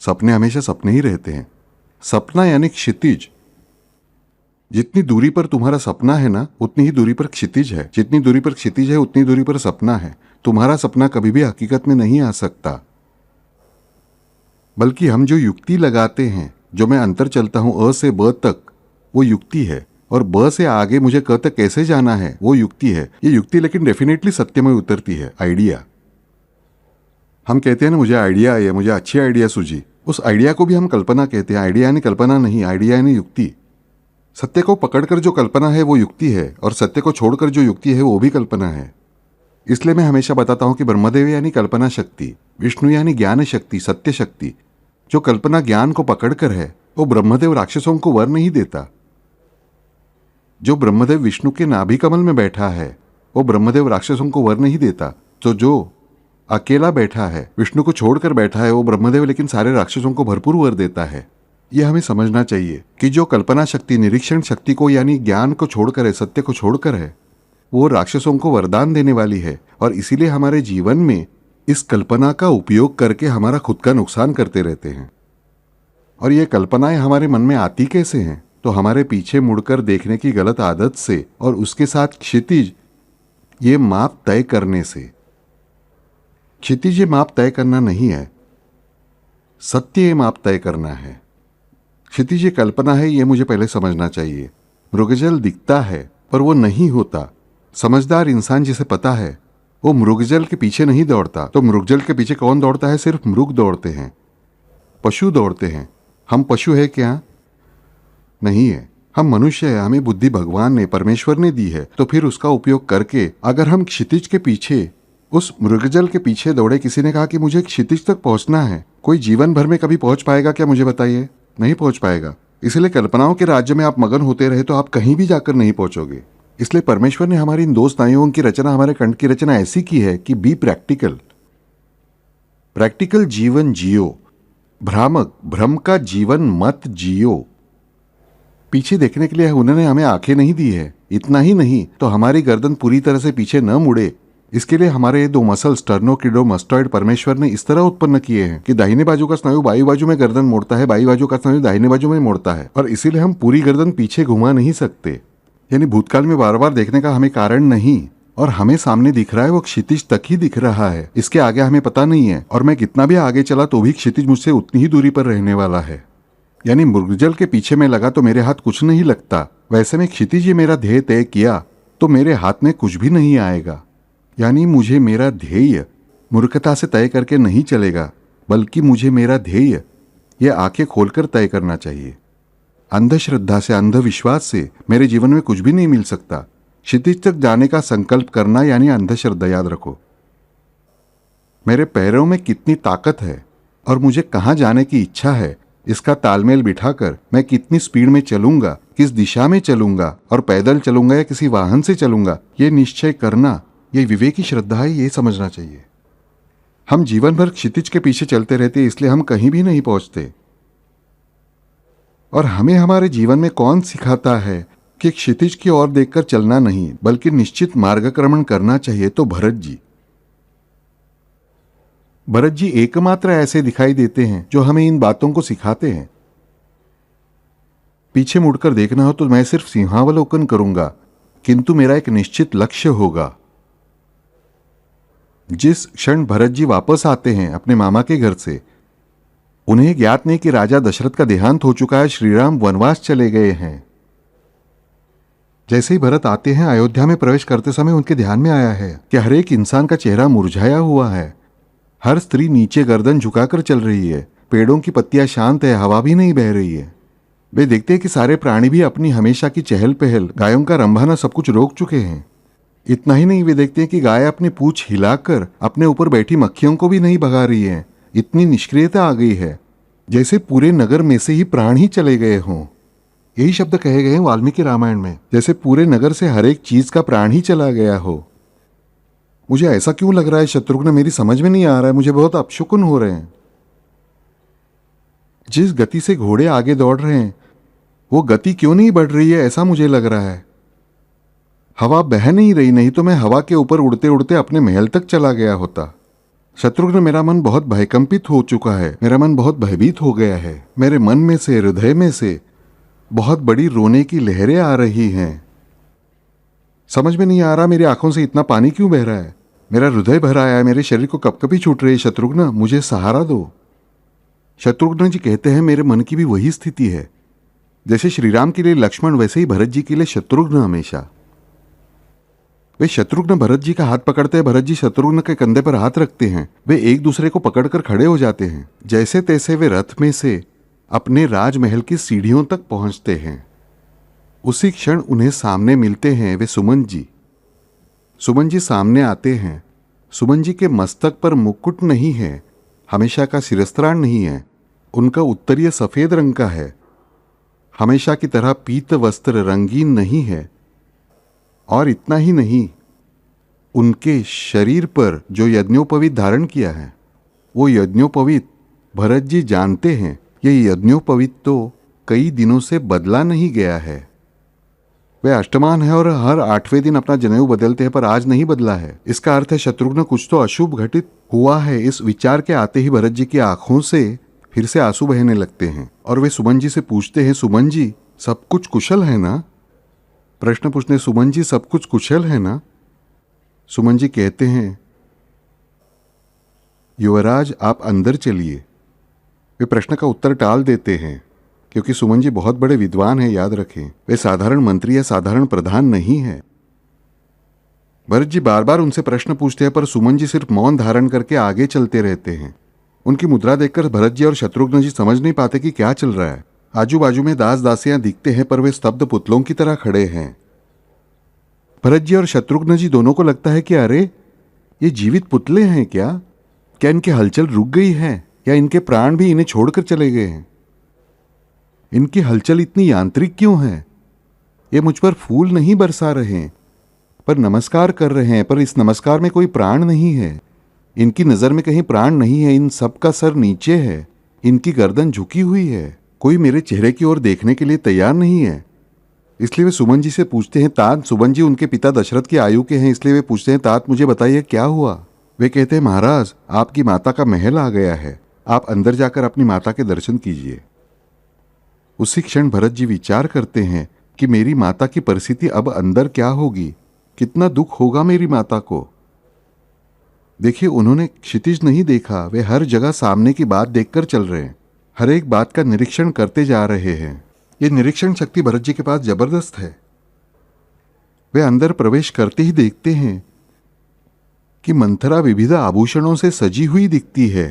सपने हमेशा सपने ही रहते हैं। सपना यानी क्षितिज। जितनी दूरी पर तुम्हारा सपना है ना, उतनी ही दूरी पर क्षितिज है। जितनी दूरी पर क्षितिज है, उतनी दूरी पर सपना है। तुम्हारा सपना कभी भी हकीकत में नहीं आ सकता, बल्कि हम जो युक्ति लगाते हैं, जो मैं अंतर चलता हूं अ से ब तक, वो युक्ति है। और ब से आगे मुझे क तक कैसे जाना है, वो युक्ति है। ये युक्ति लेकिन डेफिनेटली सत्य में उतरती है। आइडिया, हम कहते हैं ना, मुझे आइडिया आई है, मुझे अच्छी आइडिया सूझी। उस आइडिया को भी हम कल्पना कहते हैं। आइडिया यानी कल्पना नहीं, आइडिया यानी युक्ति। सत्य को पकड़कर जो कल्पना है वो युक्ति है, और सत्य को छोड़कर जो युक्ति है वो भी कल्पना है। इसलिए मैं हमेशा बताता हूं कि ब्रह्मदेव यानी कल्पना शक्ति, विष्णु यानी ज्ञान शक्ति, सत्य शक्ति। जो कल्पना ज्ञान को पकड़कर है, वो ब्रह्मदेव राक्षसों को वर नहीं देता। जो ब्रह्मदेव विष्णु के नाभि कमल में बैठा है, वो ब्रह्मदेव राक्षसों को वर नहीं देता। तो जो अकेला बैठा है, विष्णु को छोड़कर बैठा है, वो ब्रह्मदेव लेकिन सारे राक्षसों को भरपूर वर देता है। यह हमें समझना चाहिए कि जो कल्पना शक्ति निरीक्षण शक्ति को यानी ज्ञान को छोड़कर है, सत्य को छोड़कर है, वो राक्षसों को वरदान देने वाली है। और इसीलिए हमारे जीवन में इस कल्पना का उपयोग करके हमारा खुद का नुकसान करते रहते हैं। और ये कल्पनाएं हमारे मन में आती कैसे हैं, तो हमारे पीछे मुड़कर देखने की गलत आदत से, और उसके साथ क्षितिज ये माप तय करने से। क्षितिज ये माप तय करना नहीं है, सत्य ये माप तय करना है। क्षितिज ये कल्पना है, ये मुझे पहले समझना चाहिए। मृगजल दिखता है पर वो नहीं होता। समझदार इंसान जिसे पता है, वो मृगजल के पीछे नहीं दौड़ता। तो मृगजल के पीछे कौन दौड़ता है? सिर्फ मृग दौड़ते हैं, पशु दौड़ते हैं। हम पशु है क्या? नहीं है। हम मनुष्य है। हमें बुद्धि भगवान ने, परमेश्वर ने दी है। तो फिर उसका उपयोग करके अगर हम क्षितिज के पीछे, उस मृगजल के पीछे दौड़े, किसी ने कहा कि मुझे क्षितिज तक पहुंचना है, कोई जीवन भर में कभी पहुंच पाएगा क्या? मुझे बताइए, नहीं पहुंच पाएगा। इसलिए कल्पनाओं के राज्य में आप मगन होते रहे तो आप कहीं भी जाकर नहीं पहुंचोगे। इसलिए परमेश्वर ने हमारी इन दो स्नायुओं की रचना, हमारे कंठ की रचना ऐसी की है कि बी प्रैक्टिकल। प्रैक्टिकल जीवन जियो, भ्रामक भ्रम का जीवन मत जियो। पीछे देखने के लिए उन्होंने हमें आंखें नहीं दी है। इतना ही नहीं तो हमारी गर्दन पूरी तरह से पीछे न मुड़े, इसके लिए हमारे ये दो मसल स्टर्नोक्लीडोमास्टॉइड परमेश्वर ने इस तरह उत्पन्न किए हैं कि दाहिने बाजू का स्नायु बाई बाजू में गर्दन मोड़ता है, बाई बाजू का स्नायु दाहिने बाजू में मोड़ता है। और इसीलिए हम पूरी गर्दन पीछे घुमा नहीं सकते। यानी भूतकाल में बार बार देखने का हमें कारण नहीं, और हमें सामने दिख रहा है वो क्षितिज तक ही दिख रहा है। इसके आगे हमें पता नहीं है। और मैं कितना भी आगे चला तो भी क्षितिज मुझसे उतनी ही दूरी पर रहने वाला है। यानी मृगजल के पीछे में लगा तो मेरे हाथ कुछ नहीं लगता। वैसे में क्षितिज ये मेरा ध्येय तय किया तो मेरे हाथ में कुछ भी नहीं आएगा। यानी मुझे मेरा ध्येय मूर्खता से तय करके नहीं चलेगा, बल्कि मुझे मेरा ध्येय ये आंखें खोलकर तय करना चाहिए। अंधश्रद्धा से, अंधविश्वास से मेरे जीवन में कुछ भी नहीं मिल सकता। क्षितिज तक जाने का संकल्प करना यानी अंधश्रद्धा। याद रखो, मेरे पैरों में कितनी ताकत है और मुझे कहाँ जाने की इच्छा है, इसका तालमेल बिठाकर मैं कितनी स्पीड में चलूंगा, किस दिशा में चलूंगा, और पैदल चलूंगा या किसी वाहन से चलूंगा, ये निश्चय करना, ये विवेकी श्रद्धा है। ये समझना चाहिए। हम जीवन भर क्षितिज के पीछे चलते रहते, इसलिए हम कहीं भी नहीं पहुंचते। और हमें हमारे जीवन में कौन सिखाता है कि क्षितिज की ओर देखकर चलना नहीं, बल्कि निश्चित मार्गक्रमण करना चाहिए? तो भरत जी। भरत जी एकमात्र ऐसे दिखाई देते हैं जो हमें इन बातों को सिखाते हैं। पीछे मुड़कर देखना हो तो मैं सिर्फ सिंहावलोकन करूंगा, किंतु मेरा एक निश्चित लक्ष्य होगा। जिस क्षण भरत जी वापस आते हैं अपने मामा के घर से, उन्हें ज्ञात नहीं कि राजा दशरथ का देहांत हो चुका है, श्रीराम वनवास चले गए हैं। जैसे ही भरत आते हैं, अयोध्या में प्रवेश करते समय उनके ध्यान में आया है कि हर एक इंसान का चेहरा मुरझाया हुआ है। हर स्त्री नीचे गर्दन झुकाकर चल रही है, पेड़ों की पत्तियां शांत है, हवा भी नहीं बह रही है। वे देखते हैं कि सारे प्राणी भी अपनी हमेशा की चहल पहल, गायों का रंभाना सब कुछ रोक चुके हैं। इतना ही नहीं, वे देखते हैं कि गाय अपनी पूंछ हिलाकर अपने ऊपर बैठी मक्खियों को भी नहीं भगा रही है। इतनी निष्क्रियता आ गई है, जैसे पूरे नगर में से ही प्राण ही चले गए हों। यही शब्द कहे गए हैं वाल्मीकि रामायण में, जैसे पूरे नगर से हर एक चीज का प्राण ही चला गया हो। मुझे ऐसा क्यों लग रहा है शत्रुघ्न, मेरी समझ में नहीं आ रहा है, मुझे बहुत अपशकुन हो रहे हैं। जिस गति से घोड़े आगे दौड़ रहे हैं वो गति क्यों नहीं बढ़ रही है, ऐसा मुझे लग रहा है। हवा बह नहीं रही, नहीं तो मैं हवा के ऊपर उड़ते उड़ते अपने महल तक चला गया होता। शत्रुघ्न, मेरा मन बहुत भयकंपित हो चुका है, मेरा मन बहुत भयभीत हो गया है। मेरे मन में से, हृदय में से बहुत बड़ी रोने की लहरें आ रही हैं। समझ में नहीं आ रहा मेरी आंखों से इतना पानी क्यों बह रहा है। मेरा हृदय भर आया है, मेरे शरीर को कपकपी छूट रही है। शत्रुघ्न, मुझे सहारा दो। शत्रुघ्न जी कहते हैं, मेरे मन की भी वही स्थिति है। जैसे श्रीराम के लिए लक्ष्मण, वैसे ही भरत जी के लिए शत्रुघ्न हमेशा। वे शत्रुघ्न भरत जी का हाथ पकड़ते हैं, भरत जी शत्रुघ्न के कंधे पर हाथ रखते हैं। वे एक दूसरे को पकड़कर खड़े हो जाते हैं। जैसे तैसे वे रथ में से अपने राजमहल की सीढ़ियों तक पहुंचते हैं। उसी क्षण उन्हें सामने मिलते हैं वे सुमन जी। सुमन जी सामने आते हैं। सुमन जी के मस्तक पर मुकुट नहीं है, हमेशा का शिरस्त्राण नहीं है, उनका उत्तरीय सफेद रंग का है। हमेशा की तरह पीत वस्त्र रंगीन नहीं है। और इतना ही नहीं, उनके शरीर पर जो यज्ञोपवीत धारण किया है, वो यज्ञोपवीत भरत जी जानते हैं ये यज्ञोपवीत तो कई दिनों से बदला नहीं गया है। वे अष्टमान है और हर 8वें दिन अपना जनेऊ बदलते हैं, पर आज नहीं बदला है। इसका अर्थ है शत्रुघ्न, कुछ तो अशुभ घटित हुआ है। इस विचार के आते ही भरत जी की आंखों से फिर से आंसू बहने लगते हैं और वे सुमन जी से पूछते हैं, सुमन जी सब कुछ कुशल है ना? प्रश्न पूछने, सुमन जी सब कुछ कुशल है ना? सुमन जी कहते हैं, युवराज आप अंदर चलिए। वे प्रश्न का उत्तर टाल देते हैं क्योंकि सुमन जी बहुत बड़े विद्वान हैं, याद रखें। वे साधारण मंत्री या साधारण प्रधान नहीं है। भरत जी बार बार उनसे प्रश्न पूछते हैं, पर सुमन जी सिर्फ मौन धारण करके आगे चलते रहते हैं। उनकी मुद्रा देखकर भरत जी और शत्रुघ्न जी समझ नहीं पाते कि क्या चल रहा है। आजू बाजू में दास दासियां दिखते हैं, पर वे स्तब्ध पुतलों की तरह खड़े हैं। भरत जी और शत्रुघ्न जी दोनों को लगता है कि अरे ये जीवित पुतले हैं क्या? क्या इनकी हलचल रुक गई है या इनके प्राण भी इन्हें छोड़कर चले गए हैं? इनकी हलचल इतनी यांत्रिक क्यों है? ये मुझ पर फूल नहीं बरसा रहे हैं, पर नमस्कार कर रहे हैं, पर इस नमस्कार में कोई प्राण नहीं है। इनकी नजर में कहीं प्राण नहीं है। इन सब का सर नीचे है, इनकी गर्दन झुकी हुई है। कोई मेरे चेहरे की ओर देखने के लिए तैयार नहीं है। इसलिए वे सुमन जी से पूछते हैं, तात, सुमन जी उनके पिता दशरथ की आयु के हैं, इसलिए वे पूछते हैं, तात मुझे बताइए क्या हुआ? वे कहते हैं, महाराज आपकी माता का महल आ गया है, आप अंदर जाकर अपनी माता के दर्शन कीजिए। उसी क्षण भरत जी विचार करते हैं कि मेरी माता की परिस्थिति अब अंदर क्या होगी, कितना दुख होगा मेरी माता को। देखिए, उन्होंने क्षितिज नहीं देखा, वे हर जगह सामने की बात देखकर चल रहे हैं, हर एक बात का निरीक्षण करते जा रहे हैं। ये निरीक्षण शक्ति भरत जी के पास जबरदस्त है। वे अंदर प्रवेश करते ही देखते हैं कि मंथरा विविध आभूषणों से सजी हुई दिखती है।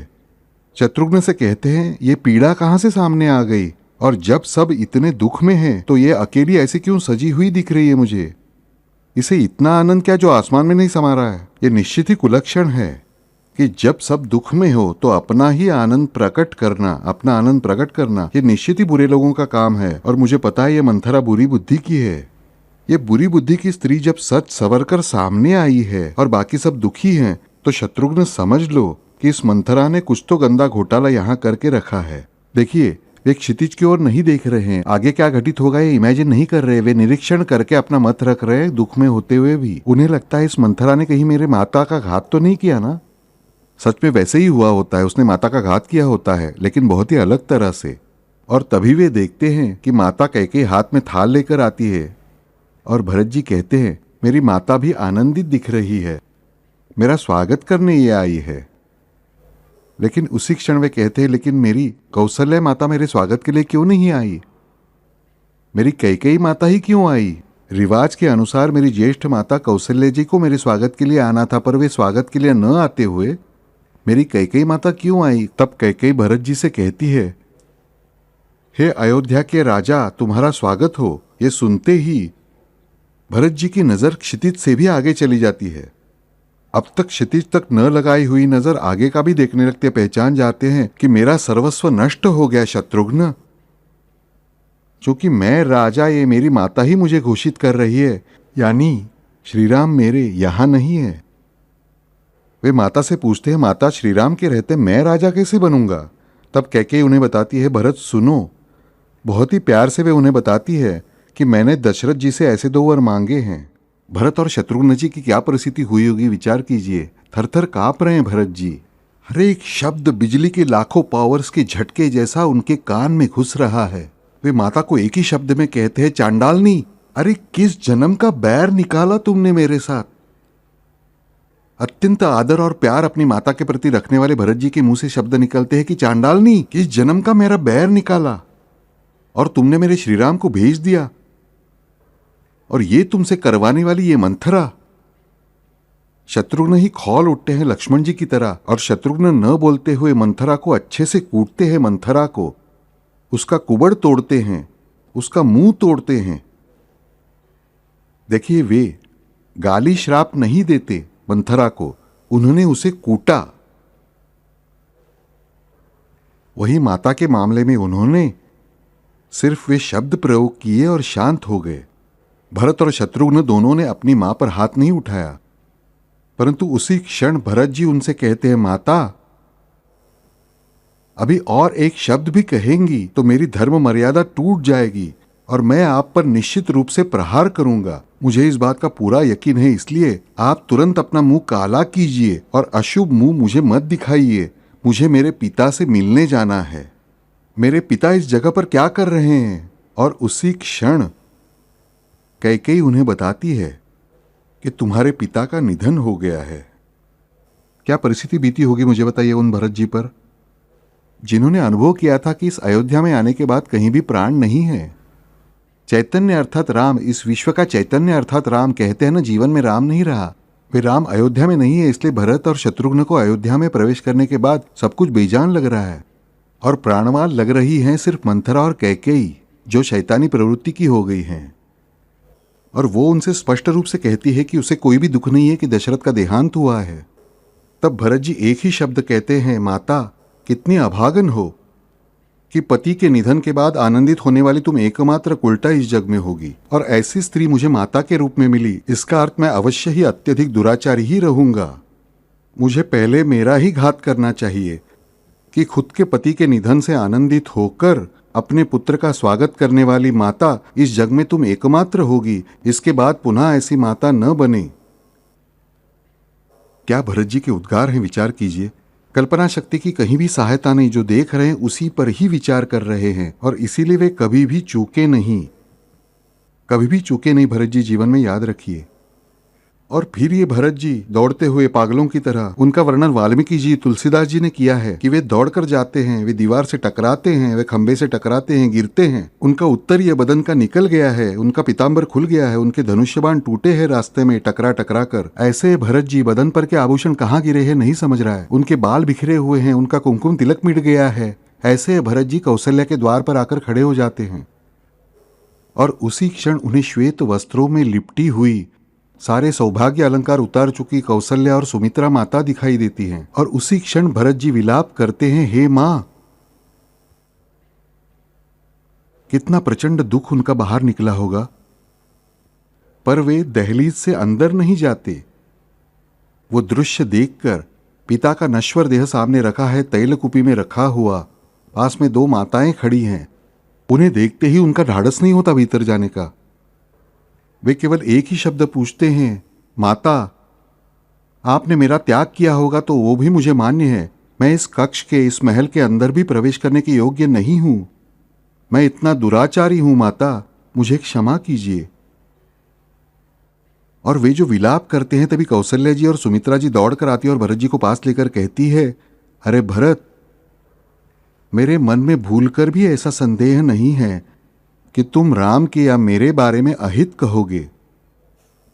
शत्रुघ्न से कहते हैं, ये पीड़ा कहां से सामने आ गई? और जब सब इतने दुख में हैं, तो ये अकेली ऐसे क्यों सजी हुई दिख रही है मुझे? इसे इतना आनंद क्या जो आसमान में नहीं समा रहा है? ये निश्चित ही कुलक्षण है कि जब सब दुख में हो तो अपना ही आनंद प्रकट करना, अपना आनंद प्रकट करना, ये निश्चित ही बुरे लोगों का काम है। और मुझे पता है ये मंथरा बुरी बुद्धि की है। ये बुरी बुद्धि की स्त्री जब सच सवर कर सामने आई है और बाकी सब दुखी हैं, तो शत्रुघ्न समझ लो कि इस मंथरा ने कुछ तो गंदा घोटाला यहाँ करके रखा है। देखिए, वे क्षितिज की ओर नहीं देख रहे हैं, आगे क्या घटित होगा ये इमेजिन नहीं कर रहे। वे निरीक्षण करके अपना मत रख रहे हैं, दुख में होते हुए भी। उन्हें लगता है इस मंथरा ने कहीं मेरे माता का घात तो नहीं किया ना? सच में वैसे ही हुआ होता है, उसने माता का घात किया होता है, लेकिन बहुत ही अलग तरह से। और तभी वे देखते हैं कि माता कैकेयी हाथ में थाल लेकर आती है और भरत जी कहते हैं, मेरी माता भी आनंदित दिख रही है। मेरा स्वागत करने ये आई है। लेकिन उसी क्षण वे कहते हैं, लेकिन मेरी कौशल्या माता मेरे स्वागत के लिए क्यों नहीं आई? मेरी कैकेयी माता ही क्यों आई? रिवाज के अनुसार मेरी ज्येष्ठ माता कौशल्या जी को मेरे स्वागत के लिए आना था, पर वे स्वागत के लिए न आते हुए मेरी कैकेयी माता क्यों आई? तब कैकेयी भरत जी से कहती है, हे अयोध्या के राजा, तुम्हारा स्वागत हो। ये सुनते ही भरत जी की नजर क्षितिज से भी आगे चली जाती है। अब तक क्षितिज तक न लगाई हुई नजर आगे का भी देखने लगते, पहचान जाते हैं कि मेरा सर्वस्व नष्ट हो गया शत्रुघ्न। क्योंकि मैं राजा, ये मेरी माता ही मुझे घोषित कर रही है, यानी श्रीराम मेरे यहां नहीं है। वे माता से पूछते हैं, माता श्रीराम के रहते मैं राजा कैसे बनूंगा? तब कैकेयी उन्हें बताती है, भरत सुनो। बहुत ही प्यार से वे उन्हें बताती है कि मैंने दशरथ जी से ऐसे 2 वर मांगे हैं। भरत और शत्रुघ्न जी की क्या परिस्थिति हुई होगी, विचार कीजिए। थर थर कांप रहे हैं भरत जी। हर एक शब्द बिजली के लाखों पावर्स के झटके जैसा उनके कान में घुस रहा है। वे माता को एक ही शब्द में कहते हैं, चांडालनी, अरे किस जन्म का बैर निकाला तुमने मेरे साथ। अत्यंत आदर और प्यार अपनी माता के प्रति रखने वाले भरत जी के मुंह से शब्द निकलते हैं कि चांडालनी, किस जन्म का मेरा बैर निकाला और तुमने मेरे श्रीराम को भेज दिया, और ये तुमसे करवाने वाली ये मंथरा। शत्रुघ्न ही खौल उठते हैं लक्ष्मण जी की तरह, और शत्रुघ्न न बोलते हुए मंथरा को अच्छे से कूटते हैं। मंथरा को, उसका कुबड़ तोड़ते हैं, उसका मुंह तोड़ते हैं। देखिए, वे गाली श्राप नहीं देते मंथरा को, उन्होंने उसे कूटा। वही माता के मामले में उन्होंने सिर्फ वे शब्द प्रयोग किए और शांत हो गए। भरत और शत्रुघ्न दोनों ने अपनी मां पर हाथ नहीं उठाया, परंतु उसी क्षण भरत जी उनसे कहते हैं, माता अभी और एक शब्द भी कहेंगी तो मेरी धर्म मर्यादा टूट जाएगी और मैं आप पर निश्चित रूप से प्रहार करूंगा। मुझे इस बात का पूरा यकीन है, इसलिए आप तुरंत अपना मुंह काला कीजिए और अशुभ मुंह मुझे मत दिखाइए। मुझे मेरे पिता से मिलने जाना है। मेरे पिता इस जगह पर क्या कर रहे हैं? और उसी क्षण कैकेयी उन्हें बताती है कि तुम्हारे पिता का निधन हो गया है। क्या परिस्थिति बीती होगी, मुझे बताइए, उन भरत जी पर, जिन्होंने अनुभव किया था कि इस अयोध्या में आने के बाद कहीं भी प्राण नहीं है। चैतन्य अर्थात राम, इस विश्व का चैतन्य अर्थात राम, कहते हैं ना, जीवन में राम नहीं रहा। वे राम अयोध्या में नहीं है, इसलिए भरत और शत्रुघ्न को अयोध्या में प्रवेश करने के बाद सब कुछ बेजान लग रहा है और प्राणवान लग रही हैं सिर्फ मंथरा और कैकेयी, जो शैतानी प्रवृत्ति की हो गई हैं। और वो उनसे स्पष्ट रूप से कहती है कि उसे कोई भी दुख नहीं है कि दशरथ का देहांत हुआ है। तब भरत जी एक ही शब्द कहते हैं, माता कितनी अभागन हो कि पति के निधन के बाद आनंदित होने वाली तुम एकमात्र उल्टा इस जग में होगी, और ऐसी स्त्री मुझे माता के रूप में मिली, इसका अर्थ मैं अवश्य ही अत्यधिक दुराचारी ही रहूंगा। मुझे पहले मेरा ही घात करना चाहिए कि खुद के पति के निधन से आनंदित होकर अपने पुत्र का स्वागत करने वाली माता इस जग में तुम एकमात्र होगी। इसके बाद पुनः ऐसी माता न बने। क्या भरत जी के उद्गार हैं, विचार कीजिए। कल्पना शक्ति की कहीं भी सहायता नहीं, जो देख रहे हैं उसी पर ही विचार कर रहे हैं, और इसीलिए वे कभी भी चूके नहीं, कभी भी चूके नहीं। भरत जी जीवन में याद रखिए। और फिर ये भरत जी दौड़ते हुए पागलों की तरह, उनका वर्णन वाल्मीकि जी, तुलसीदास जी ने किया है कि वे दौड़कर जाते हैं, वे दीवार से टकराते हैं, वे खंबे से टकराते हैं, गिरते हैं, उनका उत्तरीय बदन का निकल गया है, उनका पीताम्बर खुल गया है, उनके धनुष्यबाण टूटे हैं रास्ते में टकरा टकरा कर। ऐसे भरत जी बदन पर के आभूषण कहाँ गिरे हैं नहीं समझ रहा है, उनके बाल बिखरे हुए हैं, उनका कुमकुम तिलक मिट गया है। ऐसे भरत जी कौशल्या के द्वार पर आकर खड़े हो जाते हैं, और उसी क्षण उन्हें श्वेत वस्त्रों में लिपटी हुई, सारे सौभाग्य अलंकार उतार चुकी कौशल्या और सुमित्रा माता दिखाई देती हैं। और उसी क्षण भरत जी विलाप करते हैं, हे मां। कितना प्रचंड दुख उनका बाहर निकला होगा, पर वे दहलीज से अंदर नहीं जाते। वो दृश्य देखकर, पिता का नश्वर देह सामने रखा है, तैलकुपी में रखा हुआ, पास में 2 माताएं खड़ी हैं, उन्हें देखते ही उनका ढाढ़स नहीं होता भीतर जाने का। वे केवल एक ही शब्द पूछते हैं, माता आपने मेरा त्याग किया होगा तो वो भी मुझे मान्य है। मैं इस कक्ष के, इस महल के अंदर भी प्रवेश करने के योग्य नहीं हूं। मैं इतना दुराचारी हूं माता, मुझे क्षमा कीजिए। और वे जो विलाप करते हैं तभी कौशल्या जी और सुमित्रा जी दौड़ कर आती है और भरत जी को पास लेकर कहती है, अरे भरत, मेरे मन में भूलकर भी ऐसा संदेह नहीं है कि तुम राम के या मेरे बारे में अहित कहोगे।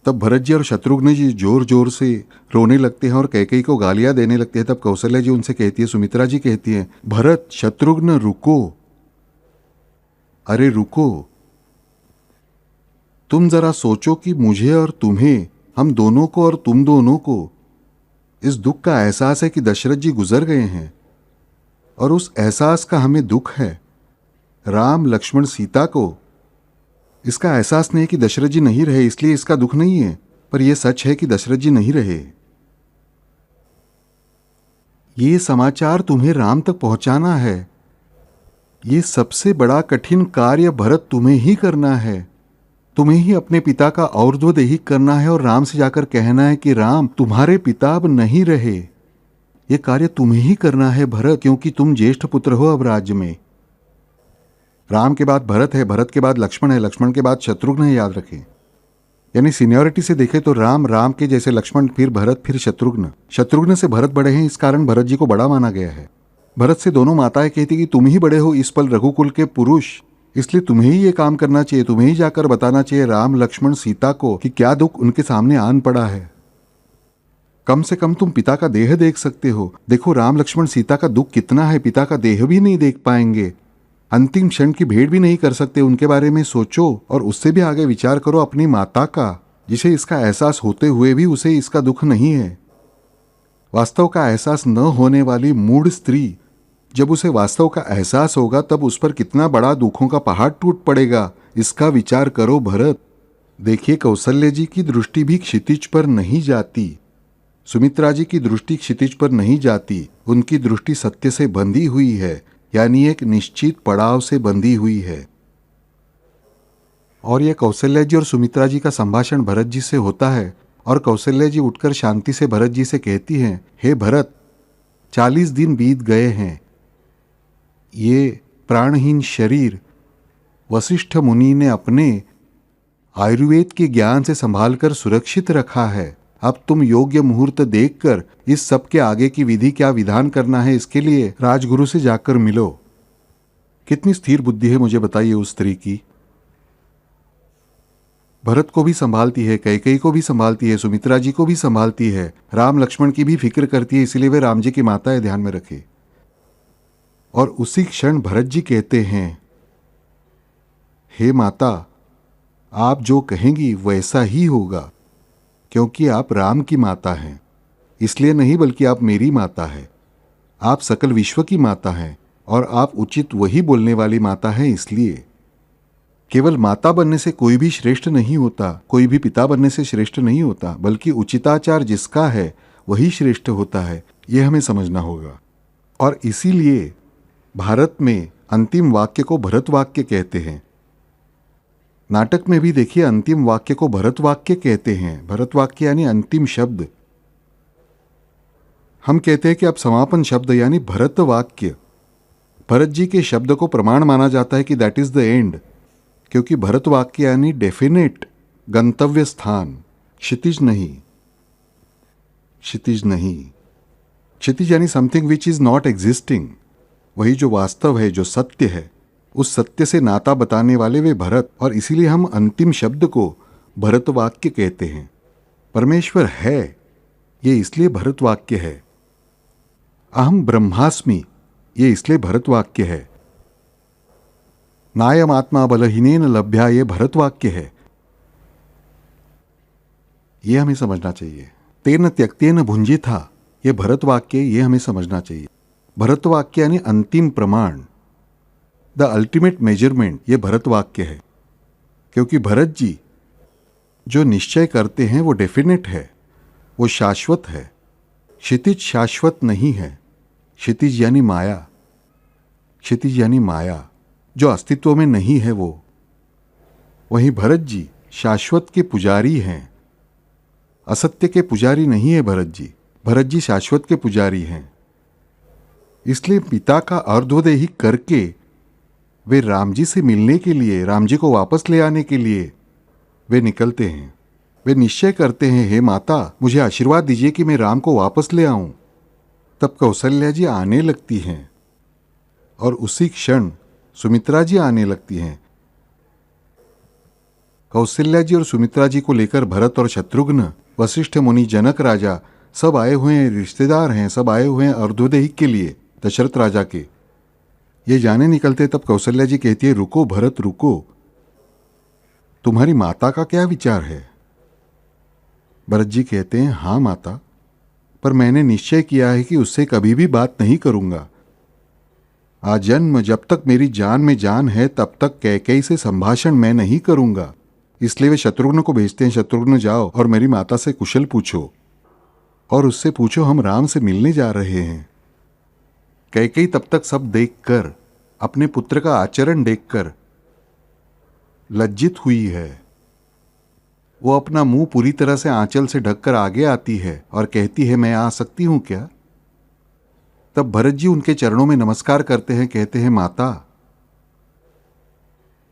तब भरत जी और शत्रुघ्न जी जोर जोर से रोने लगते हैं और कैकेयी को गालियां देने लगते हैं। तब कौशल्या जी उनसे कहती है, सुमित्रा जी कहती है, भरत शत्रुघ्न रुको, अरे रुको, तुम जरा सोचो कि मुझे और तुम्हें, हम दोनों को और तुम दोनों को इस दुख का एहसास है कि दशरथ जी गुजर गए हैं और उस एहसास का हमें दुख है। राम लक्ष्मण सीता को इसका एहसास नहीं कि दशरथ जी नहीं रहे, इसलिए इसका दुख नहीं है, पर यह सच है कि दशरथ जी नहीं रहे। ये समाचार तुम्हें राम तक पहुंचाना है। ये सबसे बड़ा कठिन कार्य भरत तुम्हें ही करना है। तुम्हें ही अपने पिता का और्ध्वदेही करना है और राम से जाकर कहना है कि राम, तुम्हारे पिता अब नहीं रहे। ये कार्य तुम्हें ही करना है भरत, क्योंकि तुम ज्येष्ठ पुत्र हो अब राज्य में। राम के बाद भरत है, भरत के बाद लक्ष्मण है, लक्ष्मण के बाद शत्रुघ्न है, याद रखें। यानी सीनियोरिटी से देखें तो राम, राम के जैसे लक्ष्मण, फिर भरत, फिर शत्रुघ्न। शत्रुघ्न से भरत बड़े हैं, इस कारण भरत जी को बड़ा माना गया है। भरत से दोनों माताएं कहती कि तुम ही बड़े हो इस पल रघुकुल के पुरुष, इसलिए तुम्हें ही ये काम करना चाहिए, तुम्हें ही जाकर बताना चाहिए राम लक्ष्मण सीता को कि क्या दुख उनके सामने आन पड़ा है। कम से कम तुम पिता का देह देख सकते हो। देखो राम लक्ष्मण सीता का दुख कितना है, पिता का देह भी नहीं देख पाएंगे, अंतिम क्षण की भेंट भी नहीं कर सकते। उनके बारे में सोचो और उससे भी आगे विचार करो अपनी माता का, जिसे इसका एहसास होते हुए भी उसे इसका दुख नहीं है। वास्तव का एहसास न होने वाली मूढ़ स्त्री, जब उसे वास्तव का एहसास होगा तब उस पर कितना बड़ा दुखों का पहाड़ टूट पड़ेगा, इसका विचार करो भरत। देखिए कौशल्य जी की दृष्टि भी क्षितिज पर नहीं जाती, सुमित्रा जी की दृष्टि क्षितिज पर नहीं जाती, उनकी दृष्टि सत्य से बंधी हुई है, यानी एक निश्चित पड़ाव से बंधी हुई है। और यह कौशल्या जी और सुमित्रा जी का संभाषण भरत जी से होता है और कौशल्या जी उठकर शांति से भरत जी से कहती हैं, हे भरत, 40 दिन बीत गए हैं। ये प्राणहीन शरीर वशिष्ठ मुनि ने अपने आयुर्वेद के ज्ञान से संभालकर सुरक्षित रखा है। अब तुम योग्य मुहूर्त देखकर इस सब के आगे की विधि क्या विधान करना है, इसके लिए राजगुरु से जाकर मिलो। कितनी स्थिर बुद्धि है मुझे बताइए उस स्त्री की। भरत को भी संभालती है, कैकेयी को भी संभालती है, सुमित्रा जी को भी संभालती है, राम लक्ष्मण की भी फिक्र करती है, इसलिए वे राम जी की माता है, ध्यान में रखे। और उसी क्षण भरत जी कहते हैं, हे माता, आप जो कहेंगी वैसा ही होगा, क्योंकि आप राम की माता हैं। इसलिए नहीं बल्कि आप मेरी माता है, आप सकल विश्व की माता हैं और आप उचित वही बोलने वाली माता हैं। इसलिए केवल माता बनने से कोई भी श्रेष्ठ नहीं होता, कोई भी पिता बनने से श्रेष्ठ नहीं होता, बल्कि उचिताचार जिसका है वही श्रेष्ठ होता है, यह हमें समझना होगा। और इसीलिए भारत में अंतिम वाक्य को भरत वाक्य कहते हैं। नाटक में भी देखिए अंतिम वाक्य को भरत वाक्य कहते हैं। भरत वाक्य यानी अंतिम शब्द। हम कहते हैं कि अब समापन शब्द यानी भरत वाक्य, भरत जी के शब्द को प्रमाण माना जाता है कि दैट इज द एंड, क्योंकि भरत वाक्य यानी डेफिनेट गंतव्य स्थान, क्षितिज नहीं। क्षितिज नहीं, क्षितिज यानी something which is not existing, वही जो वास्तव है, जो सत्य है, उस सत्य से नाता बताने वाले वे भरत। और इसीलिए हम अंतिम शब्द को भरत वाक्य कहते हैं। परमेश्वर है, ये इसलिए भरत वाक्य है। अहम ब्रह्मास्मि, ये इसलिए भरत वाक्य है। नायम आत्मा बलहीनेन लभ्या, ये भरत वाक्य है। ये हमें समझना चाहिए। तेन त्यक्तेन भुंजिथा, ये भरत वाक्य, ये हमें समझना चाहिए। भरत वाक्य यानी अंतिम प्रमाण, द अल्टीमेट मेजरमेंट, ये भरत वाक्य है। क्योंकि भरत जी जो निश्चय करते हैं वो डेफिनेट है, वो शाश्वत है। क्षितिज शाश्वत नहीं है। क्षितिज यानी माया, क्षितिज यानी माया जो अस्तित्व में नहीं है वो। वहीं भरत जी शाश्वत के पुजारी हैं, असत्य के पुजारी नहीं है भरत जी। भरत जी शाश्वत के पुजारी हैं। इसलिए पिता का अर्धोदेही करके वे राम जी से मिलने के लिए, राम जी को वापस ले आने के लिए वे निकलते हैं। वे निश्चय करते हैं, हे माता, मुझे आशीर्वाद दीजिए कि मैं राम को वापस ले आऊं। तब कौशल्या जी आने लगती हैं और उसी क्षण सुमित्रा जी आने लगती हैं। कौशल्या जी और सुमित्रा जी को लेकर भरत और शत्रुघ्न, वशिष्ठ मुनि, जनक राजा सब आए हुए हैं, रिश्तेदार हैं, सब आए हुए हैं अर्धोदेहिक के लिए, दशरथ राजा के। ये जाने निकलते तब कौशल्या जी कहती है, रुको भरत रुको, तुम्हारी माता का क्या विचार है? भरत जी कहते हैं, हाँ माता, पर मैंने निश्चय किया है कि उससे कभी भी बात नहीं करूंगा। आजन्म जब तक मेरी जान में जान है तब तक कैकेयी से संभाषण मैं नहीं करूंगा। इसलिए वे शत्रुघ्न को भेजते हैं, शत्रुघ्न जाओ और मेरी माता से कुशल पूछो और उससे पूछो हम राम से मिलने जा रहे हैं। कैकेयी तब तक सब देखकर, अपने पुत्र का आचरण देखकर लज्जित हुई है। वो अपना मुंह पूरी तरह से आंचल से ढककर आगे आती है और कहती है, मैं आ सकती हूं क्या? तब भरत जी उनके चरणों में नमस्कार करते हैं, कहते हैं माता।